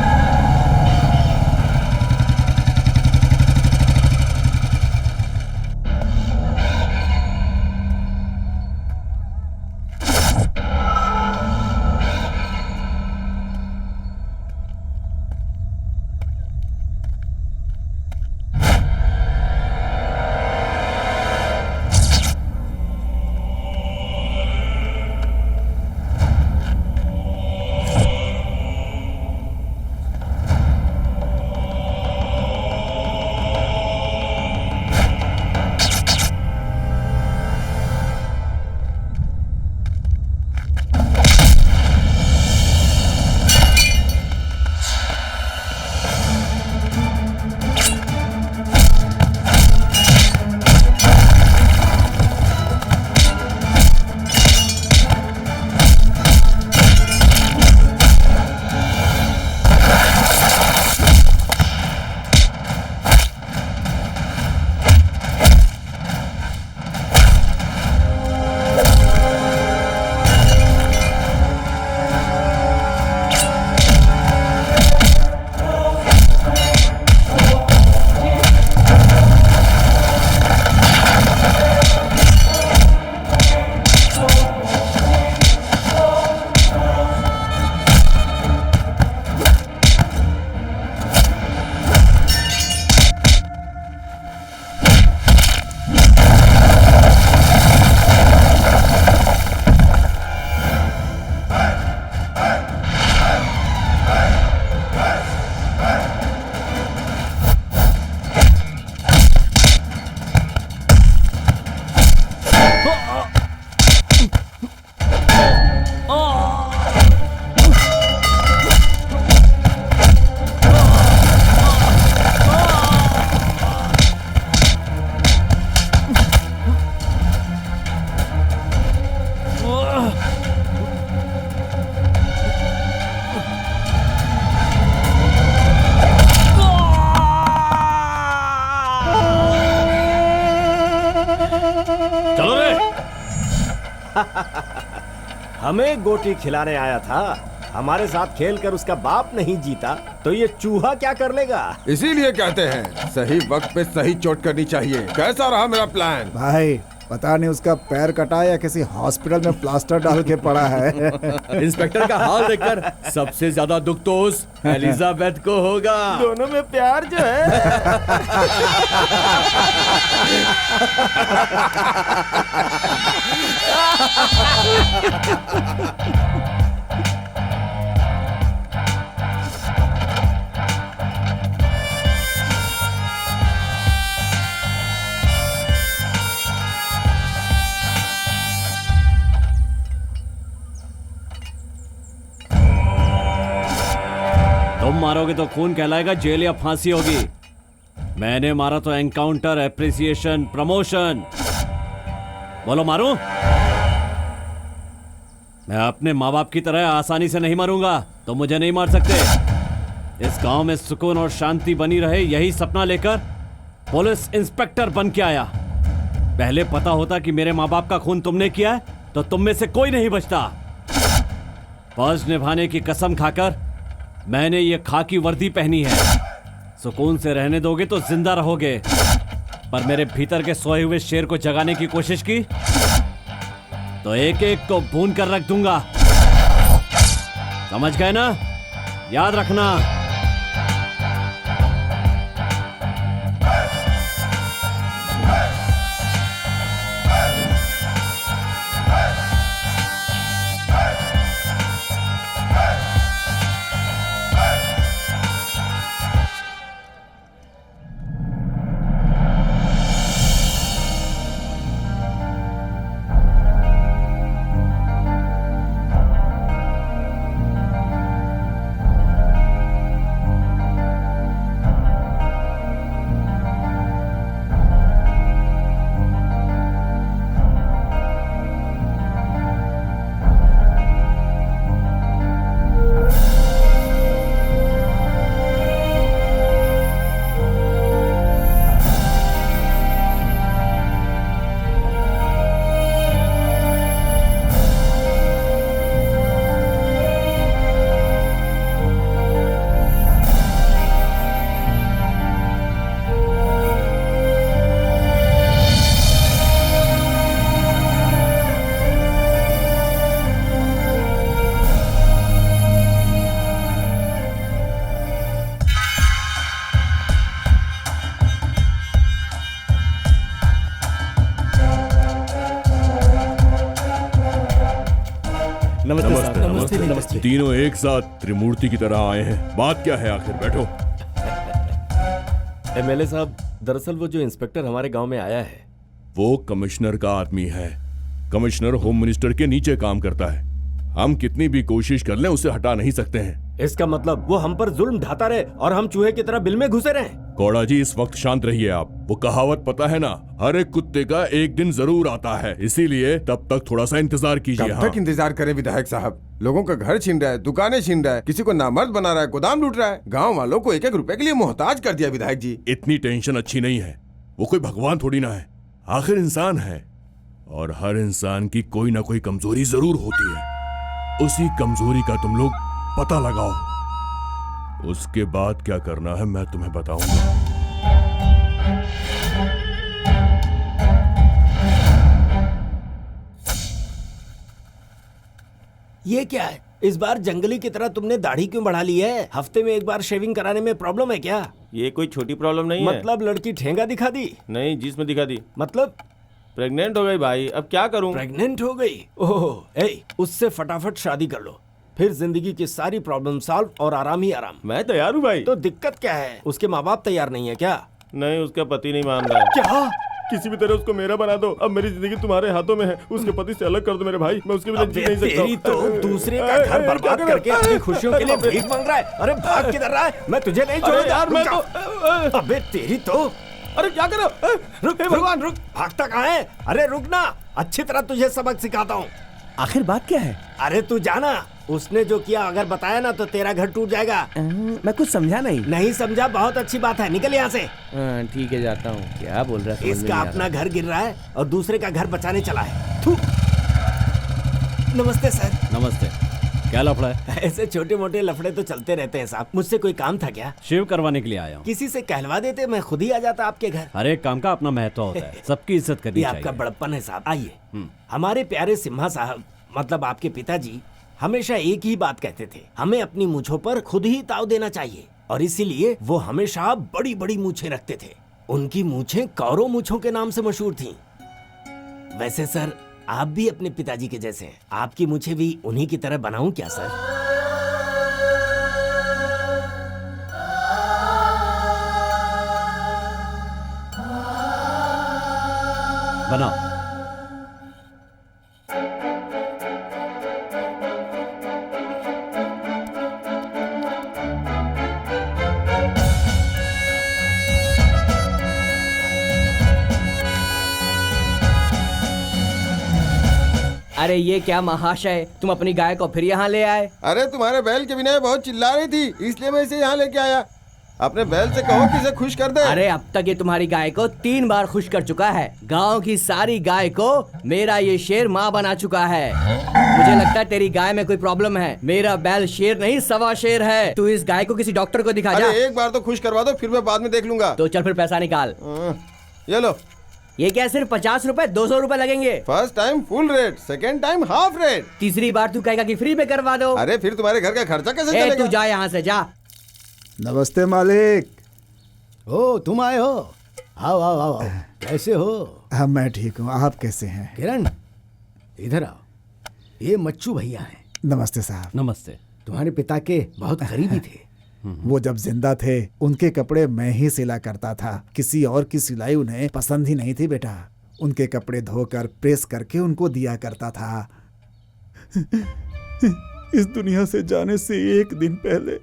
चलो रे। हमें गोटी खिलाने आया था, हमारे साथ खेलकर उसका बाप नहीं जीता तो ये चूहा क्या कर लेगा? इसीलिए कहते हैं सही वक्त पे सही चोट करनी चाहिए। कैसा रहा मेरा प्लान? भाई पता नहीं उसका पैर कटा या किसी हॉस्पिटल में प्लास्टर डाल के पड़ा है। इंस्पेक्टर का हाल देखकर सबसे ज्यादा दुख तो उस एलिजाबेथ को होगा। दोनों में प्यार जो है। तुम मारोगे तो खून कहलाएगा, जेल या फांसी होगी। मैंने मारा तो एनकाउंटर, एप्रिसिएशन, प्रमोशन। बोलो मारूं? मैं अपने माँ बाप की तरह आसानी से नहीं मरूंगा, तो मुझे नहीं मार सकते। इस गांव में सुकून और शांति बनी रहे, यही सपना लेकर पुलिस इंस्पेक्टर बन के आया। पहले पता होता कि मेरे माँ बाप का खून तुमने किया है, तो तुम में से कोई नहीं बचता। फर्ज निभाने की कसम खाकर मैंने ये खाकी वर्दी पहनी है। सुकून से रहने दोगे तो जिंदा रहोगे, पर मेरे भीतर के सोए हुए शेर को जगाने की कोशिश की तो एक एक को भून कर रख दूंगा। समझ गए ना? याद रखना। नमस्ते। तीनों एक साथ त्रिमूर्ति की तरह आए हैं। बात क्या है आखिर? बैठो। एमएलए साहब, दरअसल वो जो इंस्पेक्टर हमारे गांव में आया है, वो कमिश्नर का आदमी है। कमिश्नर होम मिनिस्टर के नीचे काम करता है। हम कितनी भी कोशिश कर लें उसे हटा नहीं सकते हैं। इसका मतलब वो हम पर जुल्म ढाता रहे और हम चूहे की तरह बिल में घुसे रहे। कौड़ा जी, इस वक्त शांत रहिए आप। वो कहावत पता है ना, हर एक कुत्ते का एक दिन जरूर आता है, इसीलिए तब तक थोड़ा सा इंतजार कीजिए। कब तक इंतजार करें विधायक साहब? लोगों का घर छीन रहा है, दुकानें छीन रहा है, किसी को नामर्द बना रहा है, गोदाम लूट रहा है, गाँव वालों को एक एक रुपए के लिए मोहताज कर दिया। विधायक जी, इतनी टेंशन अच्छी नहीं है। वो कोई भगवान थोड़ी ना है, आखिर इंसान है, और हर इंसान की कोई ना कोई कमजोरी जरूर होती है। उसी कमजोरी का तुम लोग पता लगाओ, उसके बाद क्या करना है मैं तुम्हें बताऊंगा। ये क्या है? इस बार जंगली की तरह तुमने दाढ़ी क्यों बढ़ा ली है? हफ्ते में एक बार शेविंग कराने में प्रॉब्लम है क्या? ये कोई छोटी प्रॉब्लम नहीं है। मतलब लड़की ठेंगा दिखा दी? नहीं, जिसमें दिखा दी। मतलब प्रेग्नेंट हो गई भाई, अब क्या करूं? प्रेग्नेंट हो गई? ओह, उससे फटाफट शादी कर लो, फिर जिंदगी की सारी प्रॉब्लम सॉल्व और आराम ही आराम। मैं तैयार हूँ भाई। तो दिक्कत क्या है? उसके माँ बाप तैयार नहीं है क्या? नहीं, उसका पति नहीं मान रहा है। क्या? किसी भी तरह उसको मेरा बना दो। अब मेरी जिंदगी तुम्हारे हाथों में है। उसके पति से अलग कर दो मेरे भाई, मैं उसके बिना जी नहीं सकता। तेरी तो दूसरे का घर बर्बाद करके अपनी खुशियों के लिए भीख मांग रहा है। अरे भाग किधर रहा है? मैं तुझे नहीं छोड़ूंगा यार। मैं तो अबे तेरी तो, अरे क्या कर रहे हो? रुक भगवान, रुक। भागता कहाँ है? अरे रुक ना, अच्छी तरह तुझे सबक सिखाता हूँ। आखिर बात क्या है? अरे तू जाना, उसने जो किया अगर बताया ना तो तेरा घर टूट जाएगा। मैं कुछ समझा नहीं। नहीं समझा? बहुत अच्छी बात है, निकल यहाँ से। ठीक है, जाता हूँ। क्या बोल रहा है? इसका अपना घर गिर रहा है और दूसरे का घर बचाने चला है। थू। नमस्ते सर। नमस्ते। क्या लफड़ा है? ऐसे छोटे मोटे लफड़े तो चलते रहते हैं साहब। मुझसे कोई काम था क्या? शेव करवाने के लिए आया हूँ। किसी से कहलवा देते, मैं खुद ही आ जाता आपके घर। हर एक काम का अपना महत्व होता है, सबकी इज्जत करनी चाहिए। आपका बड़प्पन है साहब। आइए। हमारे प्यारे सिम्हा साहब, मतलब आपके पिताजी, हमेशा एक ही बात कहते थे, हमें अपनी मूंछों पर खुद ही ताव देना चाहिए, और इसीलिए वो हमेशा बड़ी बड़ी मूंछें रखते थे। उनकी मूंछें कौरो मूंछों के नाम से मशहूर थीं। वैसे सर, आप भी अपने पिताजी के जैसे हैं। आपकी मूंछें भी उन्हीं की तरह बनाऊं क्या सर? बनाओ। अरे ये क्या महाशय, तुम अपनी गाय को फिर यहाँ ले आए? अरे तुम्हारे बैल के बिना ये बहुत चिल्ला रही थी, इसलिए मैं इसे यहाँ लेके आया। अपने बैल से कहो कि इसे खुश कर दे। अरे अब तक ये तुम्हारी गाय को 3 बार खुश कर चुका है। गांव की सारी गाय को मेरा ये शेर माँ बना चुका है। मुझे लगता है तेरी गाय में कोई प्रॉब्लम है। मेरा बैल शेर नहीं, सवा शेर है। तू इस गाय को किसी डॉक्टर को दिखा जा। अरे एक बार तो खुश करवा दो, फिर मैं बाद में देख लूंगा। तो चल फिर पैसा निकाल। ये लो। ये क्या सिर्फ 50 रुपए? 200 रुपए लगेंगे। First time full rate, second time half rate. तीसरी बार तू कहेगा कि फ्री में करवा दो। अरे फिर तुम्हारे घर का खर्चा कैसे चलेगा? तू जा यहाँ से जा। नमस्ते मालिक। ओ तुम आए हो? आओ आओ आओ, आओ। कैसे हो? हाँ मैं ठीक हूँ, आप कैसे हैं? किरण इधर आओ, ये मच्चू भैया हैं। नमस्ते साहब। नमस्ते। तुम्हारे पिता के बहुत करीबी थे। वो जब जिंदा थे उनके कपड़े मैं ही सिला करता था, किसी और की सिलाई उन्हें पसंद ही नहीं थी बेटा। उनके कपड़े धोकर प्रेस करके उनको दिया करता था। इस दुनिया से जाने से एक दिन पहले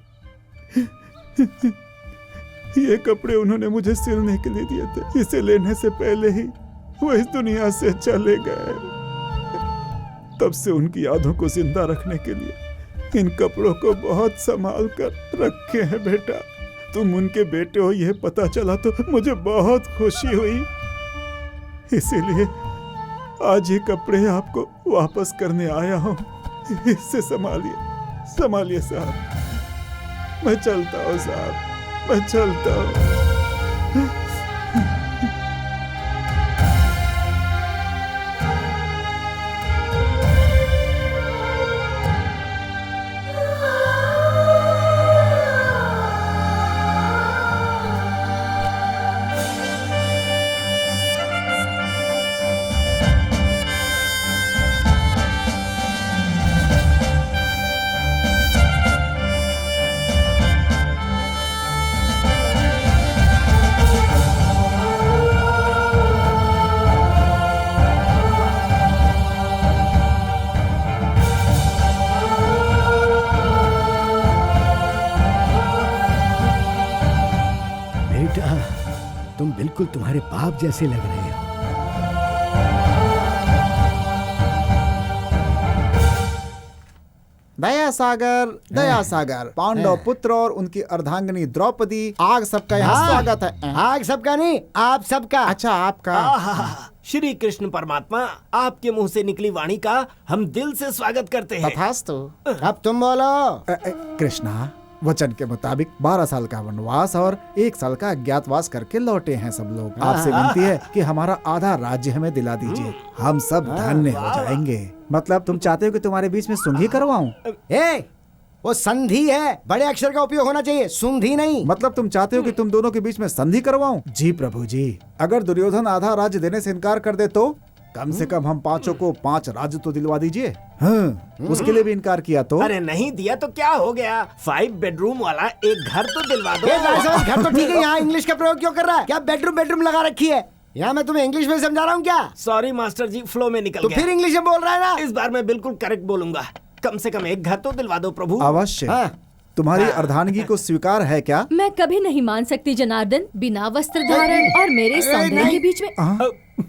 ये कपड़े उन्होंने मुझे सिलने के लिए दिए थे। इसे लेने से पहले ही वो इस दुनिया से चले गए। तब से उनकी यादों को जिंदा रखने के लिए इन कपड़ों को बहुत संभाल कर रखे हैं बेटा। तुम उनके बेटे हो ये पता चला तो मुझे बहुत खुशी हुई, इसीलिए आज ये कपड़े आपको वापस करने आया हूँ। इससे संभालिए, संभालिए साहब। मैं चलता हूँ साहब, मैं चलता हूँ। तुम बिल्कुल तुम्हारे बाप जैसे लग रहे हो। दया सागर पांडव पुत्र और उनकी अर्धांगिनी द्रौपदी, आग सबका यहाँ स्वागत है। आग सबका नहीं, आप सबका। अच्छा आपका। श्री कृष्ण परमात्मा, आपके मुंह से निकली वाणी का हम दिल से स्वागत करते हैं। तथास्तु। अब तुम बोलो। कृष्णा, वचन के मुताबिक 12 साल का वनवास और 1 साल का अज्ञातवास करके लौटे हैं सब लोग। आपसे विनती है कि हमारा आधा राज्य हमें दिला दीजिए, हम सब धन्य हो जाएंगे। मतलब तुम चाहते हो कि तुम्हारे बीच में संधि करवाऊं? वो संधि है, बड़े अक्षर का उपयोग होना चाहिए, संधि नहीं। मतलब तुम चाहते हो कि तुम दोनों के बीच में संधि करवाऊं? जी प्रभु जी। अगर दुर्योधन आधा राज्य देने से इनकार कर दे तो कम से कम हम 5 को 5 राज्य तो दिलवा दीजिए। हाँ, उसके लिए भी इनकार किया तो? अरे नहीं दिया तो क्या हो गया, 5 बेडरूम वाला एक घर तो दिलवा दो। घर तो ठीक है, यहाँ इंग्लिश का प्रयोग क्यों कर रहा है? क्या बेडरूम लगा रखी है? यहाँ मैं तुम्हें इंग्लिश में समझा रहा हूँ क्या? सॉरी मास्टर जी, फ्लो में निकल गया। तो फिर इंग्लिश में बोल रहा है ना? इस बार मैं बिल्कुल करेक्ट बोलूंगा। कम से कम एक घर तो दिलवा दो प्रभु। अवश्य। तुम्हारी अर्धांगिनी को स्वीकार है क्या? मैं कभी नहीं मान सकती जनार्दन, बिना वस्त्र धारण और मेरे सौंदर्य के बीच में।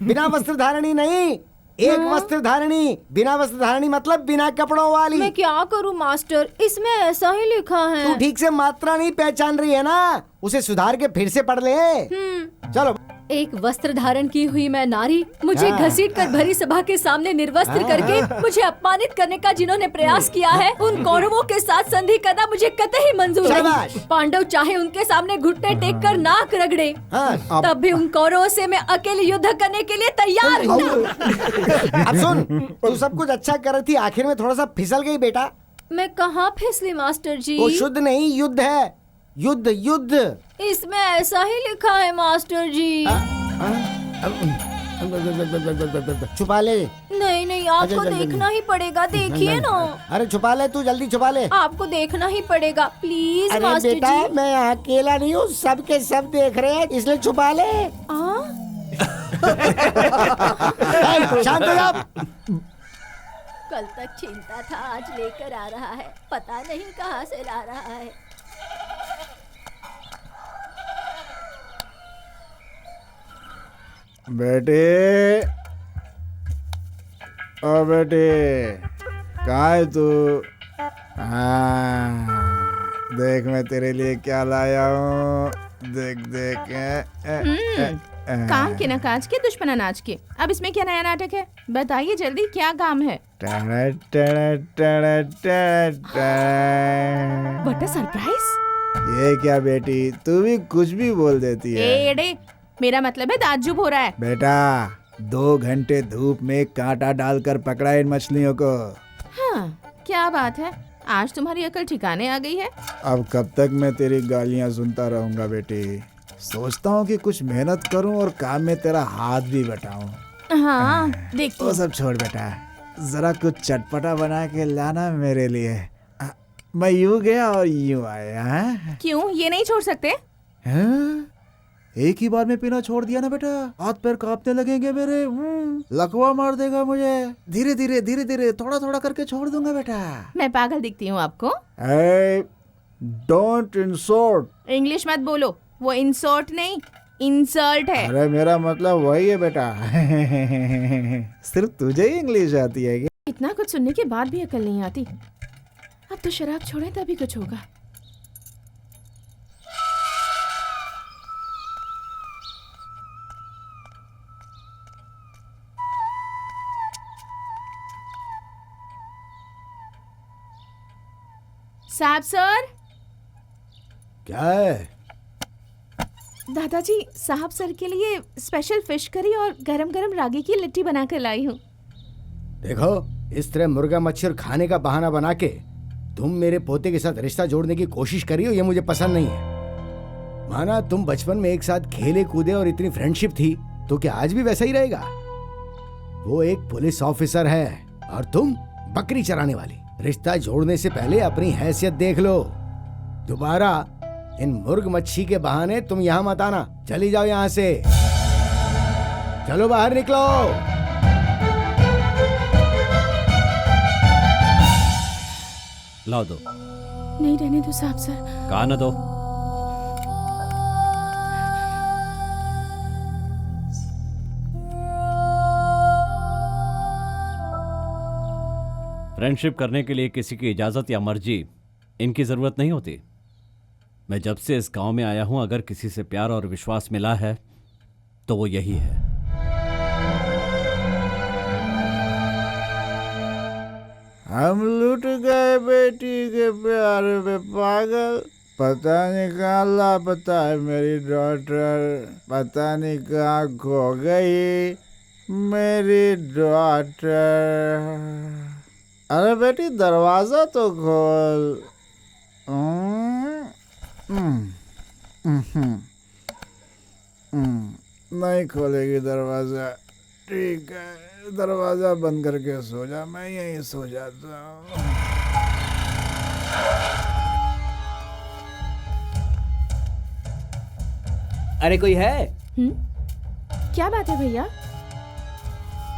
बिना वस्त्र धारणी नहीं, एक वस्त्र धारणी। बिना वस्त्र धारणी मतलब बिना कपड़ों वाली। मैं क्या करूं मास्टर, इसमें ऐसा ही लिखा है। तू ठीक से मात्रा नहीं पहचान रही है ना, उसे सुधार के फिर से पढ़ ले। चलो। एक वस्त्र धारण की हुई मैं नारी, मुझे घसीट कर भरी सभा के सामने निर्वस्त्र करके मुझे अपमानित करने का जिन्होंने प्रयास किया है, उन कौरवों के साथ संधि करना मुझे कतई मंजूर नहीं। पांडव चाहे उनके सामने घुटने टेक कर नाक रगड़े, तब भी उन कौरवों से मैं अकेले युद्ध करने के लिए तैयार हूँ। अब सुन, तू सब कुछ अच्छा कर रही थी, आखिर में थोड़ा सा फिसल गई बेटा। मैं कहाँ फिसली मास्टर जी? वो शुद्ध नहीं, युद्ध है। युद्ध। इसमें ऐसा ही लिखा है मास्टर जी। छुपा ले। नहीं, आपको देखना ही पड़ेगा, देखिए ना। अरे छुपा ले, तू जल्दी छुपा ले। आपको देखना ही पड़ेगा प्लीज। अरे मास्टर बेटा जी, मैं अकेला नहीं हूँ, सब के सब देख रहे हैं, इसलिए छुपा ले। शांत हो जा। कल तक चिंता था, आज लेकर आ रहा है, पता नहीं कहाँ से ला रहा है। बेटे ओ बेटे कहाँ है तू? हाँ, देख मैं तेरे लिए क्या लाया हूँ। देख देख काम के न काज के दुश्मन अनाज के। अब इसमें क्या नया नाटक है? बताइए जल्दी, क्या काम है? What a surprise! ये क्या बेटी, तू भी कुछ भी बोल देती है। एड़े, मेरा मतलब है ताज्जुब हो रहा है। बेटा 2 घंटे धूप में कांटा डालकर पकड़ा इन मछलियों को। हाँ, क्या बात है, आज तुम्हारी अकल ठिकाने आ गई है। अब कब तक मैं तेरी गालियां सुनता रहूंगा बेटी? सोचता हूँ कि कुछ मेहनत करूँ और काम में तेरा हाथ भी बटाऊं। हाँ, देखती वो सब छोड़ बेटा, जरा कुछ चटपटा बना के लाना मेरे लिए। मैं यूं गया और यूं आया। क्यों, ये नहीं छोड़ सकते? हैं? एक ही बार में पीना छोड़ दिया ना बेटा, हाथ पैर कांपने लगेंगे मेरे। लकवा मार देगा मुझे। धीरे धीरे धीरे धीरे थोड़ा थोड़ा करके छोड़ दूंगा बेटा। मैं पागल दिखती हूँ आपको? Don't insult. इंग्लिश मत बोलो, वो इंसल्ट नहीं इंसल्ट है। अरे मेरा मतलब वही है बेटा। सिर्फ तुझे ही इंग्लिश आती है क्या? इतना कुछ सुनने के बाद भी अकल नहीं आती। अब तो शराब छोड़े तभी कुछ होगा। साहब सर। क्या है? दादाजी, साहब सर के लिए स्पेशल फिश करी और गरम गरम रागी की लिट्टी बनाकर लाई हूँ। देखो, इस तरह मुर्गा मच्छर खाने का बहाना बना के तुम मेरे पोते के साथ रिश्ता जोड़ने की कोशिश करी हो, ये मुझे पसंद नहीं है। माना तुम बचपन में एक साथ खेले कूदे और इतनी फ्रेंडशिप थी, तो क्या आज भी वैसा ही रहेगा? वो एक पुलिस ऑफिसर है और तुम बकरी चराने वाली। रिश्ता जोड़ने से पहले अपनी हैसियत देख लो। दोबारा इन मुर्ग मच्छी के बहाने तुम यहाँ मत आना। चली जाओ यहाँ से, चलो बाहर निकलो। लाओ दो। नहीं रहने दो साहब सर। कहा न दो। फ्रेंडशिप करने के लिए किसी की इजाजत या मर्जी इनकी जरूरत नहीं होती। मैं जब से इस गांव में आया हूं, अगर किसी से प्यार और विश्वास मिला है तो वो यही है। हम लूट गए बेटी के प्यार में पागल। पता नहीं कहाँ लापता है मेरी डॉटर। पता नहीं कहाँ खो गई मेरी डॉटर। अरे बेटी दरवाजा तो खोल। नहीं खोलेगी दरवाजा। ठीक है, दरवाजा बंद करके सो जा, मैं यहीं सो जाता हूँ। अरे कोई है? क्या बात है भैया?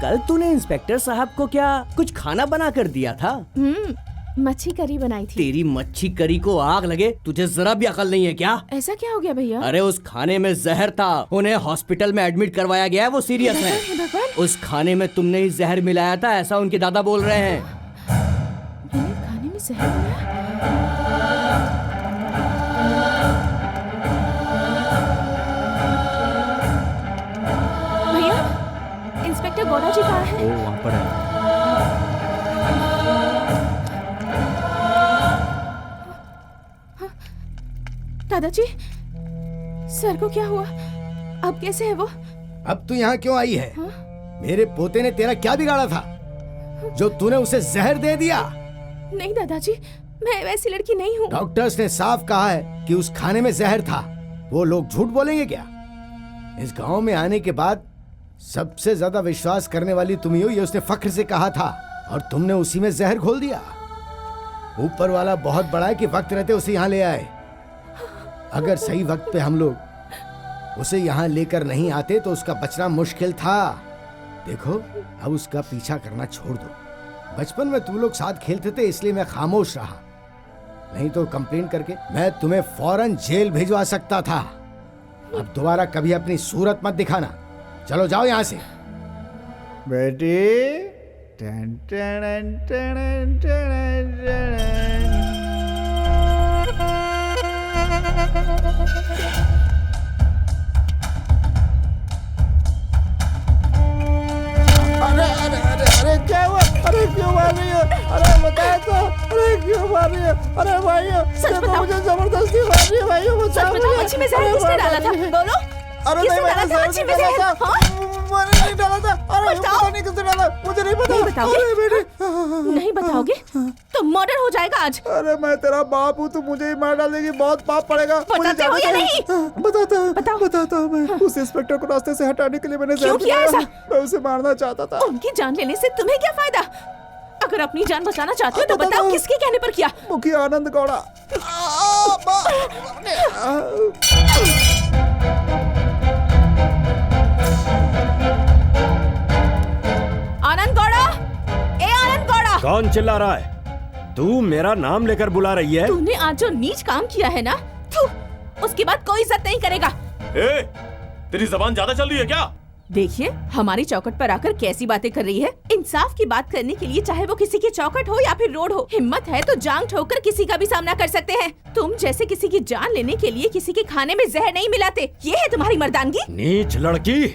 कल तूने इंस्पेक्टर साहब को क्या कुछ खाना बना कर दिया था? मच्छी करी बनाई थी। तेरी मच्छी करी को आग लगे, तुझे जरा भी अकल नहीं है क्या? ऐसा क्या हो गया भैया? अरे उस खाने में जहर था, उन्हें हॉस्पिटल में एडमिट करवाया गया है, वो सीरियस है। उस खाने में तुमने ही जहर मिलाया था, ऐसा उनके दादा बोल रहे हैं। मैंने खाने में जहर मिलाया? भैया, इंस्पेक्टर गौड़ा जी कहाँ हैं? वो वहाँ पर है। दादाजी, सर को क्या हुआ? अब कैसे है वो? अब तू यहाँ क्यों आई है? मेरे पोते ने तेरा क्या बिगाड़ा था जो तूने उसे जहर दे दिया? नहीं दादाजी, मैं वैसी लड़की नहीं हूँ। डॉक्टर्स ने साफ कहा है कि उस खाने में जहर था। वो लोग झूठ बोलेंगे क्या? इस गांव में आने के बाद सबसे ज्यादा विश्वास करने वाली तुम ही हो, ये उसने फख्र से कहा था, और तुमने उसी में जहर घोल दिया। ऊपर वाला बहुत बड़ा है कि वक्त रहते उसे यहाँ ले आए। अगर सही वक्त पे हम लोग उसे यहाँ लेकर नहीं आते तो उसका बचना मुश्किल था। देखो, अब उसका पीछा करना छोड़ दो। बचपन में तुम लोग साथ खेलते थे इसलिए मैं खामोश रहा, नहीं तो कंप्लेंट करके मैं तुम्हें फौरन जेल भिजवा सकता था। अब दोबारा कभी अपनी सूरत मत दिखाना। चलो जाओ यहाँ से। बेटी टन टन टन टन टन। अरे अरे अरे अरे क्या हुआ? अरे क्यों मार रही हो? अरे बताओ तो, अरे क्यों मार रही हो? अरे भाइयों, देखो मुझे जबरदस्ती मार रही है भाइयों, सच बताओ, मच्छी में जहर किसने डाला था? बोलो। अरे किसने नहीं, डाला था मच्छी में जहर? मैंने नहीं डाला था। अरे पता नहीं किसने डाला, मुझे नहीं पता। नहीं बताओगे? अरे बेटे, नहीं बताओगे तो मर्डर हो जाएगा आज। अरे मैं तेरा बाप हूँ, तू मुझे ही मार डालेगी, बहुत पाप पड़ेगा। बताते हो या नहीं? बताता हूँ मैं। उस इंस्पेक्टर को रास्ते से हटाने के लिए मैंने क्यों किया ऐसा? मैं उसे मारना चाहता था। उनकी जान लेने से तुम्हें क्या फायदा? अगर अपनी जान बचाना चाहते हो तो बताओ किसके कहने पर किया? मुखिया आनंद गौड़ा। आनंद गौड़ा, ए आनंद गौड़ा। कौन चिल्ला रहा है? तू मेरा नाम लेकर बुला रही है? तूने आज जो नीच काम किया है ना, थू, उसके बाद कोई इज्जत नहीं करेगा। ए, तेरी जबान ज्यादा चल रही है क्या? देखिए हमारी चौखट पर आकर कैसी बातें कर रही है। इंसाफ की बात करने के लिए चाहे वो किसी की चौखट हो या फिर रोड हो, हिम्मत है तो जांग ठोककर किसी का भी सामना कर सकते हैं। तुम जैसे किसी की जान लेने के लिए किसी के खाने में जहर नहीं मिलाते। ये है तुम्हारी मर्दानगी? नीच लड़की,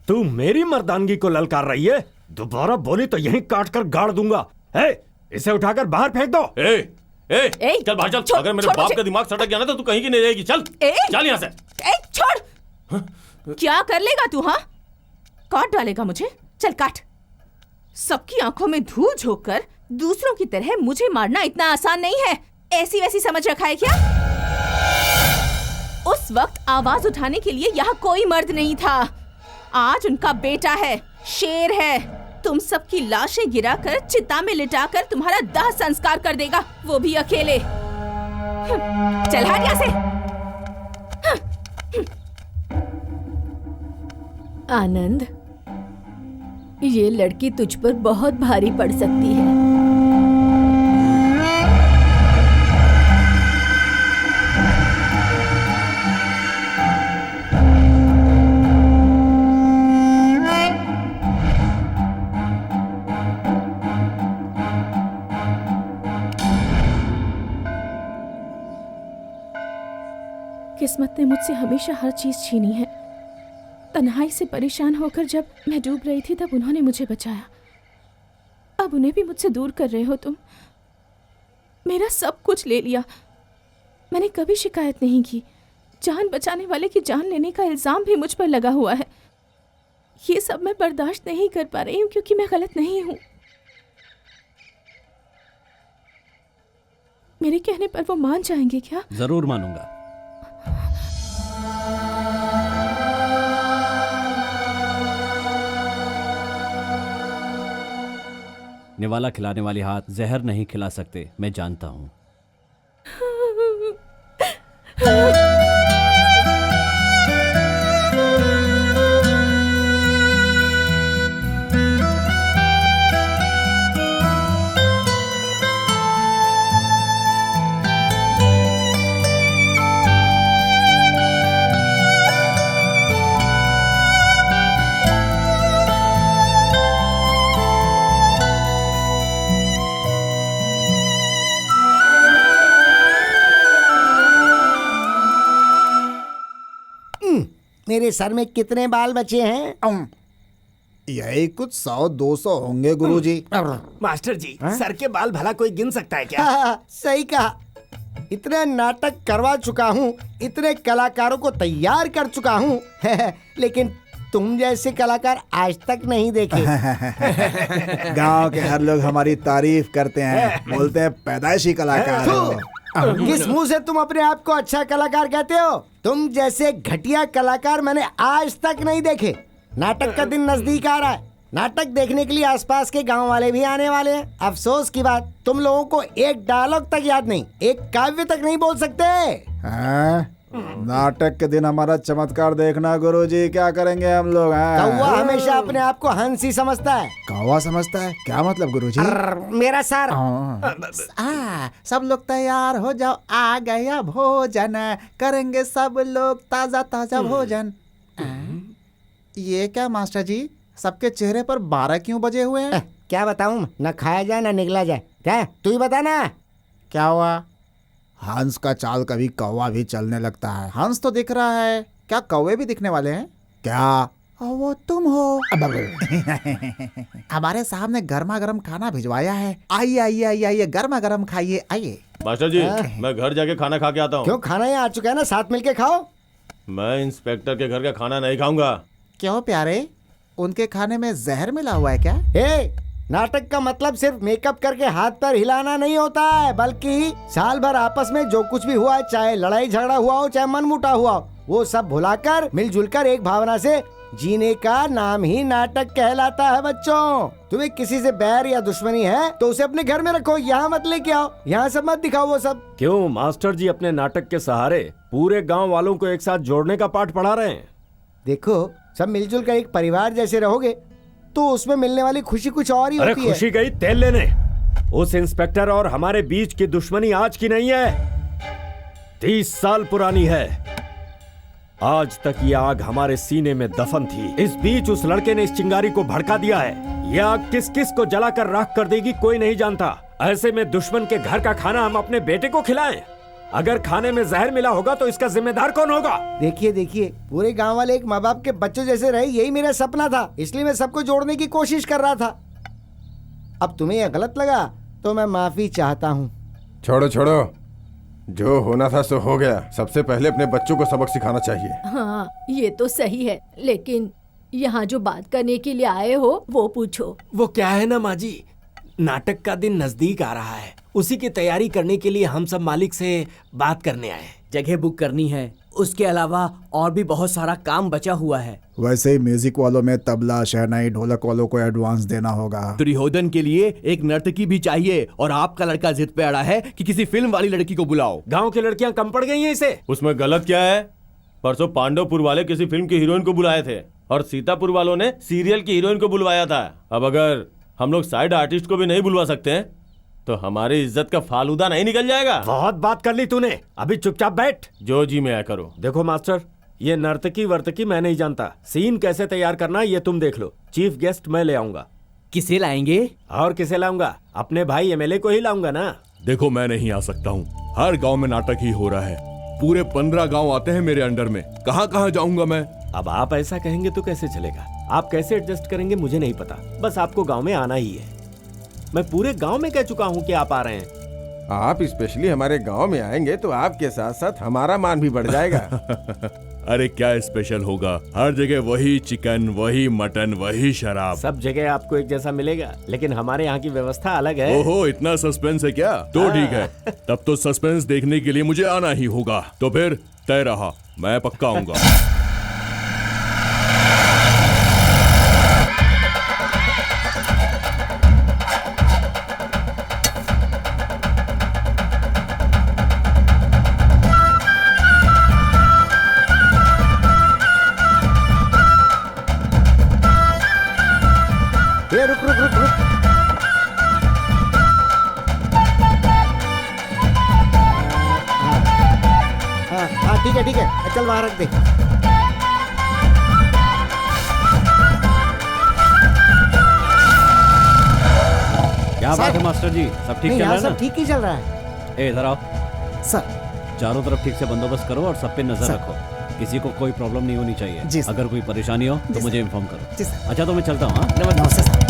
तू मेरी मर्दानगी को ललकार रही है। दोबारा बोली तो यहीं काट कर गाड़ दूंगा। इसे उठाकर बाहर फेंक दो। चल बाहर चल। अगर मेरे बाप का दिमाग सटक गया ना तो तू कहीं की नहीं रहेगी। चल चल यहाँ से। छोड़। क्या कर लेगा तू? हाँ, काट डालेगा मुझे? चल काट। सबकी आंखों में धूल झोंककर दूसरों की तरह मुझे मारना इतना आसान नहीं है। ऐसी वैसी समझ रखा है क्या? उस वक्त आवाज उठाने के लिए यहाँ कोई मर्द नहीं था। आज उनका बेटा है, शेर है। तुम सबकी लाशें गिराकर चिता में लिटाकर तुम्हारा दाह संस्कार कर देगा, वो भी अकेले। चल हट यहाँ से। आनंद, ये लड़की तुझ पर बहुत भारी पड़ सकती है। किस्मत ने मुझसे हमेशा हर चीज छीनी है। तन्हाई से परेशान होकर जब मैं डूब रही थी तब उन्होंने मुझे बचाया। अब उन्हें भी मुझसे दूर कर रहे हो तुम। मेरा सब कुछ ले लिया। मैंने कभी शिकायत नहीं की। जान बचाने वाले की जान लेने का इल्जाम भी मुझ पर लगा हुआ है। ये सब मैं बर्दाश्त नहीं कर पा रही हूँ क्योंकि मैं गलत नहीं हूँ। मेरे कहने पर वो मान जाएंगे क्या? जरूर मानूंगा। निवाला खिलाने वाले हाथ जहर नहीं खिला सकते, मैं जानता हूं। मेरे सर में कितने बाल बचे हैं? यही कुछ 100-200 होंगे गुरुजी। मास्टर जी, सर के बाल भला कोई गिन सकता है क्या? सही कहा। इतने नाटक करवा चुका हूँ, इतने कलाकारों को तैयार कर चुका हूँ, लेकिन तुम जैसे कलाकार आज तक नहीं देखे। गांव के हर लोग हमारी तारीफ करते हैं, बोलते हैं पैदाइशी कलाकार हो। किस मुंह से तुम अपने आप को अच्छा कलाकार कहते हो? तुम जैसे घटिया कलाकार मैंने आज तक नहीं देखे। नाटक का दिन नजदीक आ रहा है। नाटक देखने के लिए आसपास के गांव वाले भी आने वाले हैं। अफसोस की बात, तुम लोगों को एक डायलॉग तक याद नहीं, एक काव्य तक नहीं बोल सकते। नाटक के दिन हमारा चमत्कार देखना गुरुजी, क्या करेंगे हम लोग? कौवा हमेशा अपने आप को हंसी समझता है। कौवा समझता है? क्या मतलब गुरुजी? मेरा सर। सब लोग तैयार हो जाओ, आ गया भोजन, करेंगे सब लोग ताजा ताजा भोजन। ये क्या मास्टर जी, सबके चेहरे पर 12 क्यों बजे हुए हैं? क्या बताऊं, ना खाया जाए ना निकला जाए। क्या तू ही बता ना। क्या हुआ? हंस का चाल कभी कौवा भी चलने लगता है। हंस तो दिख रहा है, क्या कौवे भी दिखने वाले हैं क्या? वो तुम हो। हमारे साहब ने गर्मा गर्म खाना भिजवाया है। आइए आइए आइए आइए, गर्मा गर्म खाइए, आइए। मास्टर जी, मैं घर जाके खाना खा के आता हूँ। क्यों, खाना यहाँ आ चुका है ना, साथ मिलके खाओ। मैं इंस्पेक्टर के घर का खाना नहीं खाऊंगा। क्यों प्यारे, उनके खाने में जहर मिला हुआ है क्या? नाटक का मतलब सिर्फ मेकअप करके हाथ पैर हिलाना नहीं होता है, बल्कि साल भर आपस में जो कुछ भी हुआ है, चाहे लड़ाई झगड़ा हुआ हो चाहे मनमुटा हुआ हो, वो सब भुलाकर मिलजुल कर एक भावना से जीने का नाम ही नाटक कहलाता है। बच्चों, तुम्हें किसी से बैर या दुश्मनी है तो उसे अपने घर में रखो, यहाँ मत लेके आओ, यहाँ सब मत दिखाओ वो सब। क्यों मास्टर जी अपने नाटक के सहारे पूरे गांव वालों को एक साथ जोड़ने का पाठ पढ़ा रहे हैं? देखो, सब मिलजुल कर एक परिवार जैसे रहोगे तो उसमें मिलने वाली खुशी कुछ और ही होती है। अरे खुशी गई तेल लेने। उस इंस्पेक्टर और हमारे बीच की दुश्मनी आज की नहीं है, 30 साल पुरानी है। आज तक ये आग हमारे सीने में दफन थी। इस बीच उस लड़के ने इस चिंगारी को भड़का दिया है। ये आग किस किस को जलाकर राख कर देगी कोई नहीं जानता। ऐसे में दुश्मन के घर का खाना हम अपने बेटे को खिलाएं? अगर खाने में जहर मिला होगा तो इसका जिम्मेदार कौन होगा? देखिए देखिए, पूरे गांव वाले एक माँ बाप के बच्चों जैसे रहे, यही मेरा सपना था, इसलिए मैं सबको जोड़ने की कोशिश कर रहा था। अब तुम्हें यह गलत लगा तो मैं माफी चाहता हूँ। छोड़ो छोड़ो, जो होना था सो हो गया। सबसे पहले अपने बच्चों को सबक सिखाना चाहिए। हाँ, ये तो सही है, लेकिन यहाँ जो बात करने के लिए आए हो वो पूछो। वो क्या है ना माँ जी, नाटक का दिन नजदीक आ रहा है, उसी की तैयारी करने के लिए हम सब मालिक से बात करने आए हैं। जगह बुक करनी है, उसके अलावा और भी बहुत सारा काम बचा हुआ है। वैसे ही म्यूजिक वालों में तबला, शहनाई, ढोलक वालों को एडवांस देना होगा। दुर्योधन के लिए एक नर्तकी भी चाहिए और आपका लड़का जिद पे अड़ा है कि किसी फिल्म वाली लड़की को बुलाओ। गांव की लड़कियां कम पड़ गई हैं इसे। उसमें गलत क्या है? परसों पांडवपुर वाले किसी फिल्म की हीरोइन को बुलाए थे और सीतापुर वालों ने सीरियल की हीरोइन को बुलवाया था। अब अगर हम लोग साइड आर्टिस्ट को भी नहीं बुलवा सकते हैं तो हमारी इज्जत का फालूदा नहीं निकल जाएगा। बहुत बात कर ली तूने, अभी चुपचाप बैठ। जो जी मैं करो। देखो मास्टर, ये नर्तकी वर्तकी मैं नहीं जानता, सीन कैसे तैयार करना ये तुम देख लो। चीफ गेस्ट मैं ले आऊंगा। किसे लाएंगे? और किसे लाऊंगा? अपने भाई एमएलए को ही लाऊंगा ना। देखो, मैं नहीं आ सकता हूँ, हर गांव में नाटक ही हो रहा है। पूरे 15 गांव आते हैं मेरे अंडर में, कहाँ कहाँ जाऊंगा मैं? अब आप ऐसा कहेंगे तो कैसे चलेगा? आप कैसे एडजस्ट करेंगे मुझे नहीं पता, बस आपको गांव में आना ही है। मैं पूरे गांव में कह चुका हूं कि आप आ रहे हैं। आप स्पेशली हमारे गांव में आएंगे तो आपके साथ साथ हमारा मान भी बढ़ जाएगा। अरे क्या स्पेशल होगा, हर जगह वही चिकन, वही मटन, वही शराब। सब जगह आपको एक जैसा मिलेगा, लेकिन हमारे यहाँ की व्यवस्था अलग है। ओहो, इतना सस्पेंस है क्या? तो ठीक है, तब तो सस्पेंस देखने के लिए मुझे आना ही होगा। तो फिर तय रहा, मैं पक्का आऊंगा। रुक रुक रुक रुक। हाँ ठीक है ठीक है, चल वहां रख दे। क्या बात है मास्टर जी, सब ठीक चल रहा है ना? सब ठीक ही चल रहा है। ए इधर आओ सर। चारों तरफ ठीक से बंदोबस्त करो और सब पे नजर रखो, किसी को कोई प्रॉब्लम नहीं होनी चाहिए। अगर कोई परेशानी हो तो मुझे इन्फॉर्म करो। अच्छा तो मैं चलता हूँ। नमस्ते साहब।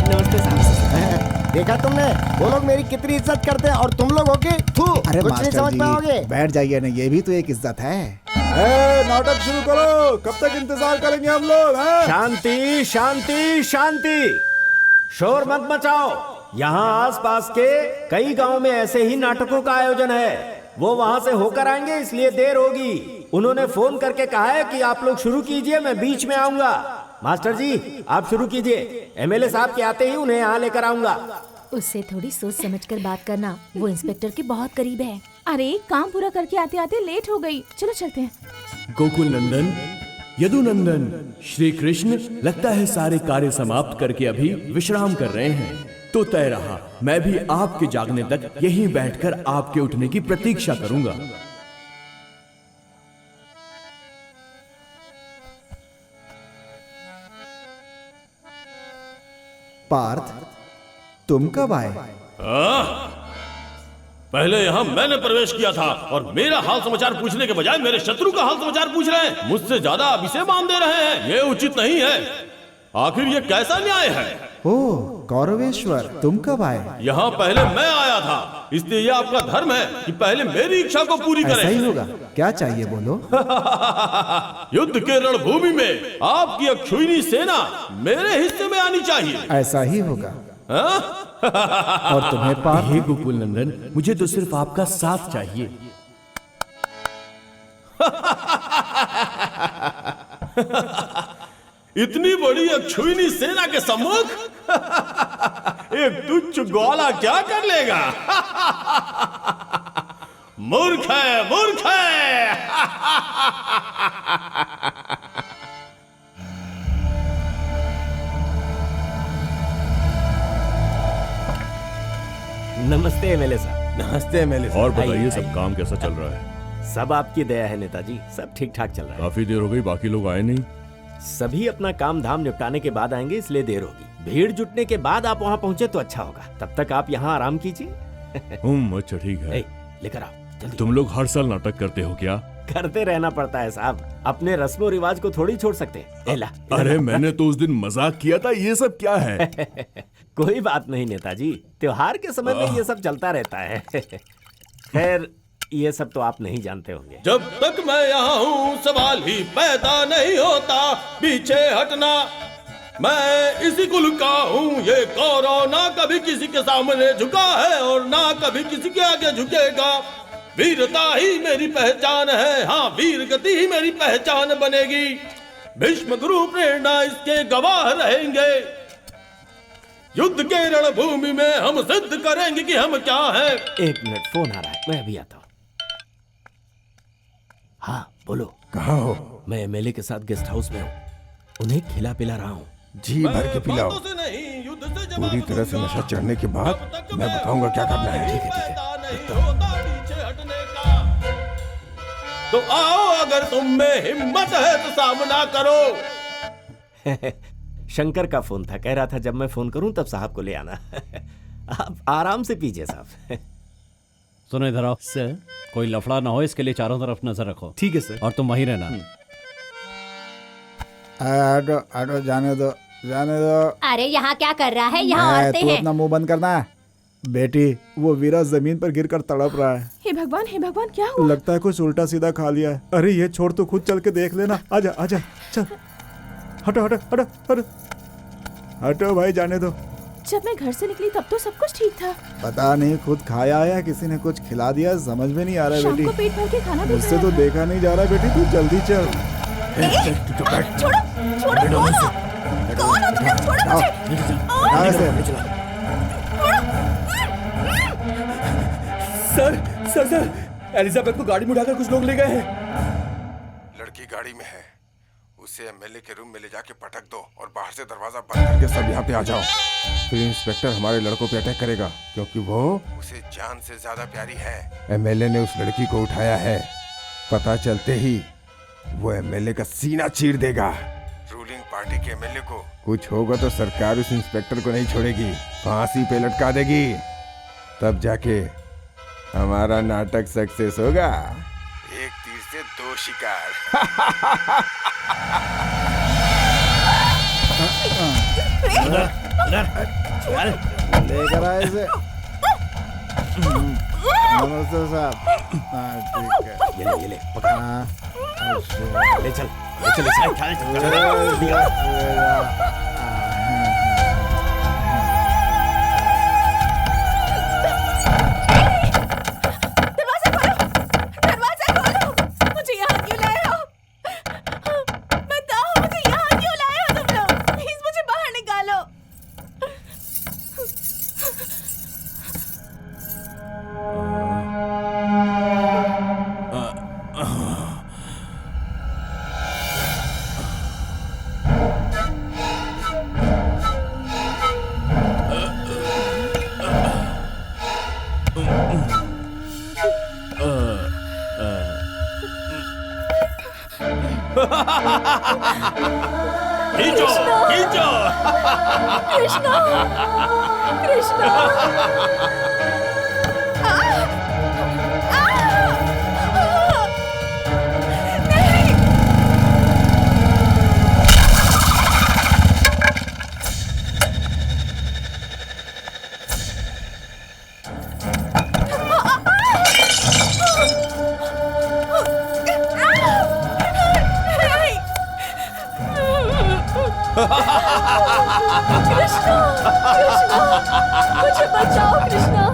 नमस्ते साहब। देखा तुमने, वो लोग मेरी कितनी इज्जत करते हैं और तुम लोग हो के अरे कुछ नहीं समझ पाओगे। बैठ जाइए ना, ये भी तो एक इज्जत है। नाटक शुरू करो, कब तक इंतजार करेंगे हम लोग? शांति शांति शांति, शोर मत मचाओ। यहाँ आसपास के कई गांव में ऐसे ही नाटकों का आयोजन है, वो वहाँ से होकर आएंगे, इसलिए देर होगी। उन्होंने फोन करके कहा है कि आप लोग शुरू कीजिए, मैं बीच में आऊंगा। मास्टर जी आप शुरू कीजिए, एमएलए साहब के आते ही उन्हें यहाँ लेकर आऊंगा। उससे थोड़ी सोच समझकर बात करना, वो इंस्पेक्टर के बहुत करीब है। अरे काम पूरा करके आते आते लेट हो गई, चलो चलते हैं। गोकुल नंदन, यदुनंदन, श्री कृष्ण, लगता है सारे कार्य समाप्त करके अभी विश्राम कर रहे हैं। तो तय रहा, मैं भी आपके जागने तक यहीं बैठकर आपके उठने की प्रतीक्षा करूंगा। पार्थ, तुम कब आए? पहले यहाँ मैंने प्रवेश किया था और मेरा हाल समाचार पूछने के बजाय मेरे शत्रु का हाल समाचार पूछ रहे हैं। मुझसे ज्यादा अब इसे मान दे रहे हैं। ये उचित नहीं है। आखिर ये कैसा न्याय है? ओह कौरवेश्वर, तुम कब आए? यहाँ पहले मैं आया था, इसलिए ये आपका धर्म है कि पहले मेरी इच्छा को पूरी करें। ऐसा ही होगा। क्या चाहिए बोलो? युद्ध के रणभूमि में आपकी अक्षुहिणी सेना मेरे हिस्से में आनी चाहिए। ऐसा ही होगा। और तुम्हें पार्थ? हे गोकुल नंदन, मुझे तो सिर्फ आपका साथ चाहिए। इतनी बड़ी अक्षुहिणी सेना के सम्मुख एक तुच्छ ग्वाला क्या कर लेगा? मूर्ख है, मूर्ख है। नमस्ते एमएलए साहब। नमस्ते एमएलए साहब। और बताइए आइए, सब आइए। काम कैसा चल रहा है? सब आपकी दया है नेताजी, सब ठीक ठाक चल रहा है। काफी देर हो गई, बाकी लोग आए नहीं। सभी अपना काम धाम निपटाने के बाद आएंगे, इसलिए देर होगी। भीड़ जुटने के बाद आप वहाँ पहुँचे तो अच्छा होगा। तब तक आप यहाँ आराम कीजिए। अच्छा ठीक है। लेकर आओ जल्दी। तुम लोग हर साल नाटक करते हो क्या? करते रहना पड़ता है साहब, अपने रस्मों रिवाज को थोड़ी छोड़ सकते। एला, अरे मैंने तो उस दिन मजाक किया था, ये सब क्या है? कोई बात नहीं नेताजी, त्योहार के समय में ये सब चलता रहता है। खैर ये सब तो आप नहीं जानते होंगे। जब तक मैं यहाँ हूँ सवाल ही पैदा नहीं होता पीछे हटना। मैं इसी कुल का हूँ ये कौरव, ना कभी किसी के सामने झुका है और ना कभी किसी के आगे झुकेगा। वीरता ही मेरी पहचान है, हाँ वीर गति ही मेरी पहचान बनेगी। भीष्म गुरु प्रेरणा इसके गवाह रहेंगे। युद्ध के रणभूमि में हम सिद्ध करेंगे कि हम क्या हैं। एक मिनट, फोन आ रहा है, मैं अभी आता हूँ। हाँ बोलो। कहाँ हो? मैं एमएलए के साथ गेस्ट हाउस में हूँ, उन्हें खिला पिला रहा हूँ। जी भर के पिलाओ। पूरी तरह से नशा चढ़ने के बाद मैं बताऊंगा क्या करना है। ठीक है ठीक तो आओ, अगर तुम में हिम्मत है तो सामना करो। है। शंकर का फोन था, कह रहा था जब मैं फोन करूं तब साहब को ले आना। आप आराम से पीजिए साहब। सुनो इधर आओ सर। कोई लफड़ा ना हो, इसके लिए चारों तरफ नजर रखो। ठीक है सर। और तुम वहीं रहना। हटो हटो, जाने दो जाने दो। अरे यहाँ क्या कर रहा है? यहाँ औरतें तू हैं। अपना मुंह बंद करना है। बेटी, वो वीरा जमीन पर गिरकर तड़प रहा है। हे भगवान क्या हुआ? लगता है कुछ उल्टा सीधा खा लिया है। अरे ये छोड़, तू खुद चल के देख लेना। आजा आजा, चल। हटो हटो हटो हटो हटो भाई, जाने दो। जब मैं घर से निकली तब तो सब कुछ ठीक था। पता नहीं खुद खाया है या किसी ने कुछ खिला दिया, समझ में नहीं आ रहा है शाम बेटी। को पेट भर के खाना भी मुझसे खाया तो था। देखा नहीं जा रहा बेटी, तू जल्दी चल। छोड़ो छोड़ो, कौन हो? कौन हो तुम? छोड़ो मुझे। सर एलिजाबेथ को गाड़ी में उठाकर कुछ लोग ले गए हैं। लड़की गाड़ी में है, उसे एमएलए के रूम में ले जाके पटक दो और बाहर से दरवाजा बंद करके सब यहाँ पे आ जाओ। फिर इंस्पेक्टर हमारे लड़कों पे अटैक करेगा, क्योंकि वो उसे जान से ज्यादा प्यारी है। एमएलए ने उस लड़की को उठाया है, पता चलते ही वो एमएलए का सीना चीर देगा। रूलिंग पार्टी के एमएलए को कुछ होगा तो सरकार उस इंस्पेक्टर को नहीं छोड़ेगी, फांसी पे लटका देगी। तब जाके हमारा नाटक सक्सेस होगा। एक तीर से दो शिकार। लेकर आए इसे। नमस्ते साहब। हाँ ठीक है। ये ले पकड़। ले चल दरवाजा खोलो। मुझे यहाँ क्यों लाए हो? बताओ मुझे यहाँ क्यों लाए हो तुम लोग? प्लीज मुझे बाहर निकालो। खींचो खींचो। कृष्णा कृष्णा कृष्णा कृष्णा मुझे बचाओ कृष्णा।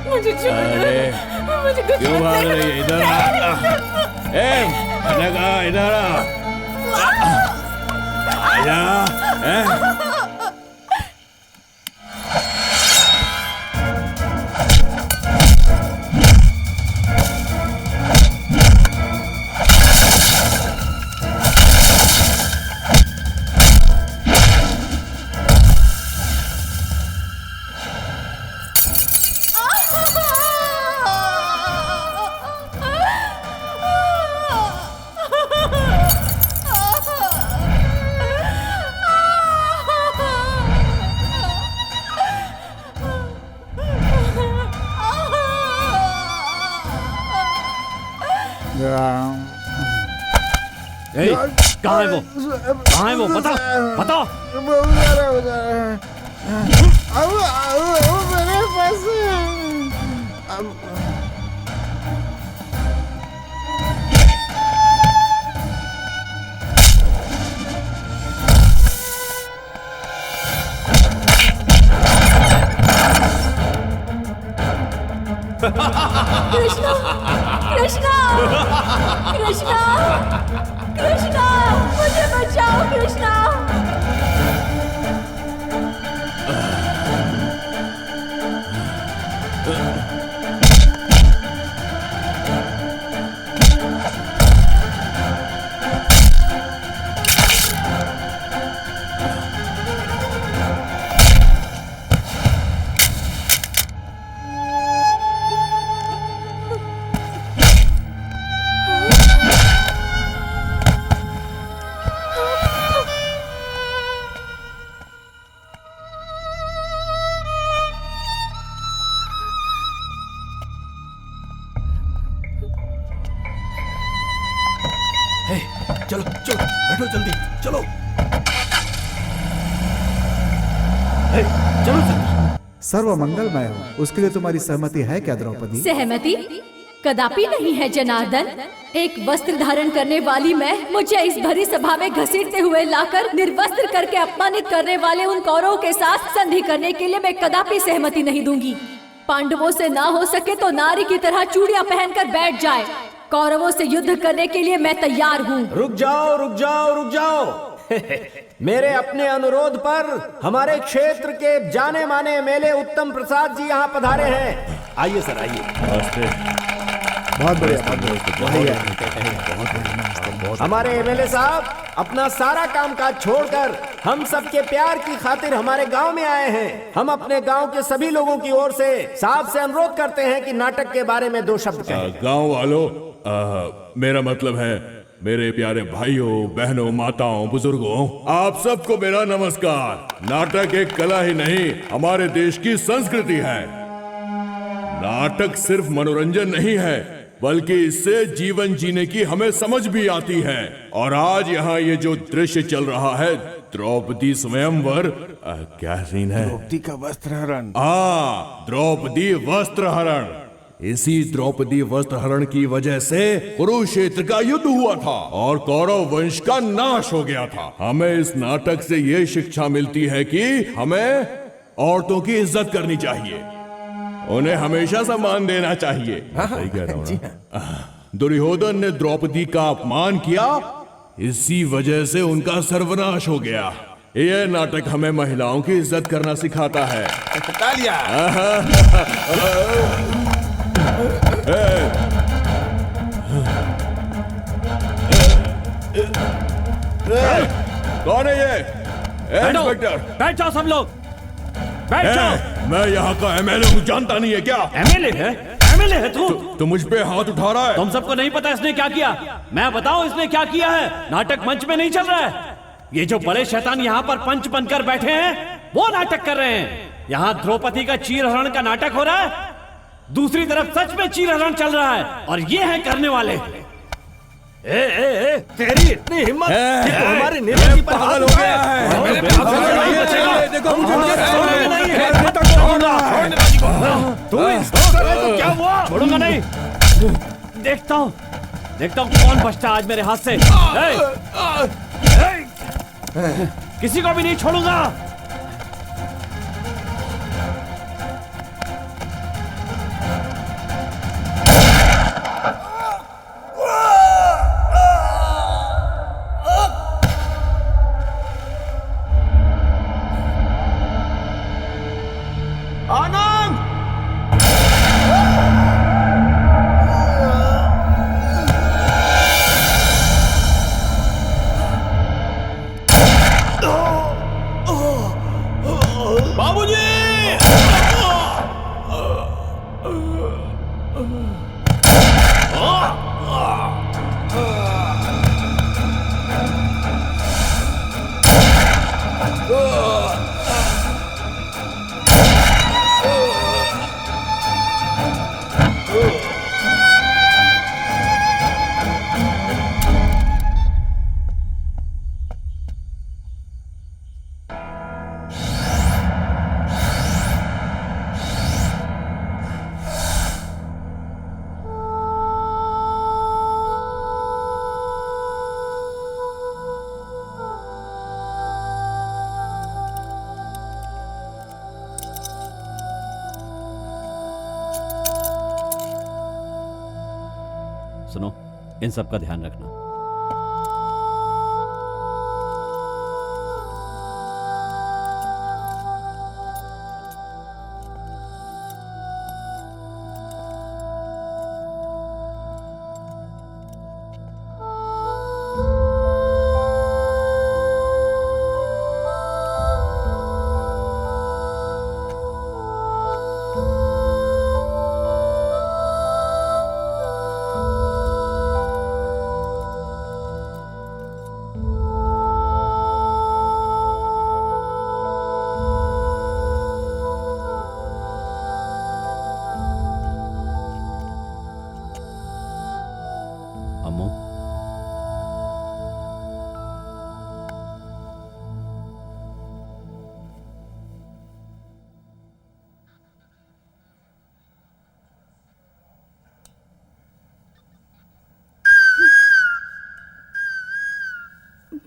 मुझे क्यों भाग रही है? इधर आ, इधर आ, आजा। कहाँ है वो? कहाँ है वो? बताओ बताओ। मेरे पास कृष्णा कृष्णा कृष्णा कृष्णा मुझे बचाओ कृष्णा। चलो चलो बैठो जल्दी चलो। चलो जल्दी। सर्व मंगलमय हो, उसके लिए तुम्हारी सहमति है क्या द्रौपदी? सहमति कदापि नहीं है जनार्दन। एक वस्त्र धारण करने वाली मैं मुझे इस भरी सभा में घसीटते हुए लाकर निर्वस्त्र करके अपमानित करने वाले उन कौरवों के साथ संधि करने के लिए मैं कदापि सहमति नहीं दूंगी। पांडवों से ना हो सके तो नारी की तरह चूड़ियां पहनकर बैठ जाए। कौरवों से युद्ध करने के लिए मैं तैयार हूँ। रुक जाओ रुक जाओ रुक जाओ। मेरे अपने अनुरोध पर हमारे क्षेत्र के जाने माने मेले उत्तम प्रसाद जी यहाँ पधारे हैं। आइए सर आइए। बहुत बढ़िया। हमारे एमएलए साहब अपना सारा कामकाज छोड़कर हम सबके प्यार की खातिर हमारे गांव में आए हैं। हम अपने गांव के सभी लोगों की ओर से साहब से अनुरोध करते हैं कि नाटक के बारे में 2 शब्द कहें। गांव वालों, मेरा मतलब है मेरे प्यारे भाइयों बहनों माताओं बुजुर्गों, आप सबको मेरा नमस्कार। नाटक एक कला ही नहीं हमारे देश की संस्कृति है। नाटक सिर्फ मनोरंजन नहीं है बल्कि इससे जीवन जीने की हमें समझ भी आती है। और आज यहाँ ये जो दृश्य चल रहा है द्रौपदी स्वयंवर, क्या सीन है? द्रौपदी का वस्त्र हरण। द्रौपदी वस्त्र हरण। इसी द्रौपदी वस्त्र हरण की वजह से कुरुक्षेत्र का युद्ध हुआ था और कौरव वंश का नाश हो गया था। हमें इस नाटक से ये शिक्षा मिलती है कि हमें औरतों की इज्जत करनी चाहिए, उन्हें हमेशा सम्मान देना चाहिए। सही कह रहा हूं ना? दुर्योधन ने द्रौपदी का अपमान किया, इसी वजह से उनका सर्वनाश हो गया। यह नाटक हमें महिलाओं की इज्जत करना सिखाता है। कौन है ये? इंस्पेक्टर, बैठ जाओ सब लोग, बैठ जाओ। मैं यहाँ का एमएलए हूँ, जानता नहीं है क्या? एमएलए है? एमएलए है तू? तो मुझ पे हाथ उठा रहा है। तुम सबको नहीं पता इसने क्या किया? मैं बताऊं इसने क्या किया है? नाटक मंच में नहीं चल रहा है। ये जो बड़े शैतान यहाँ पर पंच बनकर बैठे हैं वो नाटक कर रहे हैं। यहाँ द्रौपदी का चीरहरण का नाटक हो रहा है, दूसरी तरफ सच में चीरहरण चल रहा है और ये है करने वाले। तेरी इतनी हिम्मत कि तू हमारे नेता की पर पागल हो गया है। देखो मुझे तू इंस्पेक्टर है तो क्या हुआ? छोड़ूंगा नहीं। देखता हूँ कौन बचता है आज मेरे हाथ से। किसी को भी नहीं छोड़ूंगा। सुनो, इन सब का ध्यान रखना।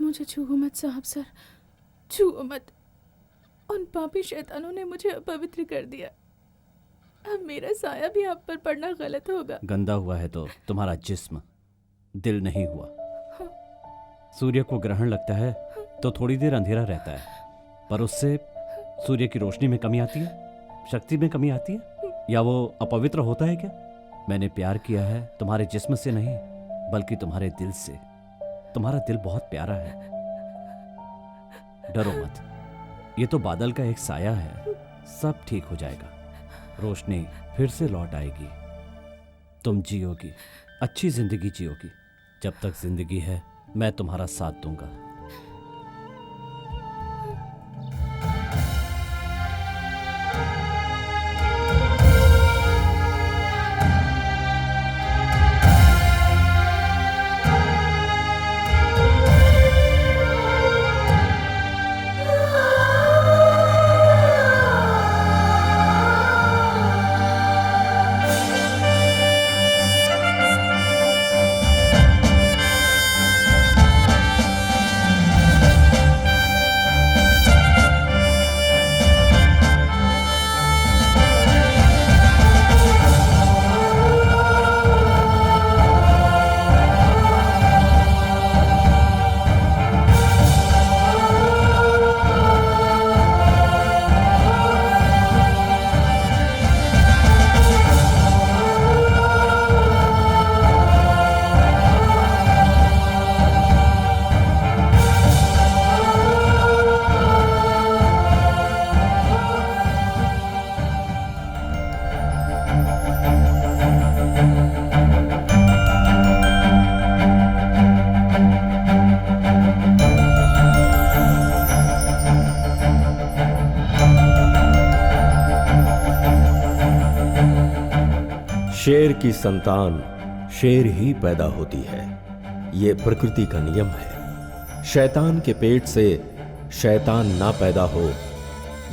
मुझे छुओ मत साहब सर, छुओ मत। उन पापी शैतानों ने मुझे अपवित्र कर दिया। अब मेरा साया भी आप पर पड़ना गलत होगा। गंदा हुआ है तो तुम्हारा जिस्म, दिल नहीं हुआ। सूर्य को ग्रहण लगता है तो थोड़ी देर अंधेरा रहता है, पर उससे सूर्य की रोशनी में कमी आती है, शक्ति में कमी आती है, या वो अपवित्र होता है क्या? मैंने प्यार किया है तुम्हारे जिस्म से नहीं, बल्कि तुम्हारे दिल से। तुम्हारा दिल बहुत प्यारा है। डरो मत, ये तो बादल का एक साया है, सब ठीक हो जाएगा। रोशनी फिर से लौट आएगी। तुम जियोगी, अच्छी जिंदगी जियोगी। जब तक जिंदगी है मैं तुम्हारा साथ दूंगा। शेर की संतान शेर ही पैदा होती है, ये प्रकृति का नियम है। शैतान के पेट से शैतान ना पैदा हो,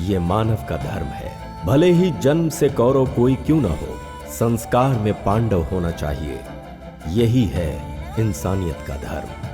ये मानव का धर्म है। भले ही जन्म से कौरव कोई क्यों ना हो, संस्कार में पांडव होना चाहिए। यही है इंसानियत का धर्म।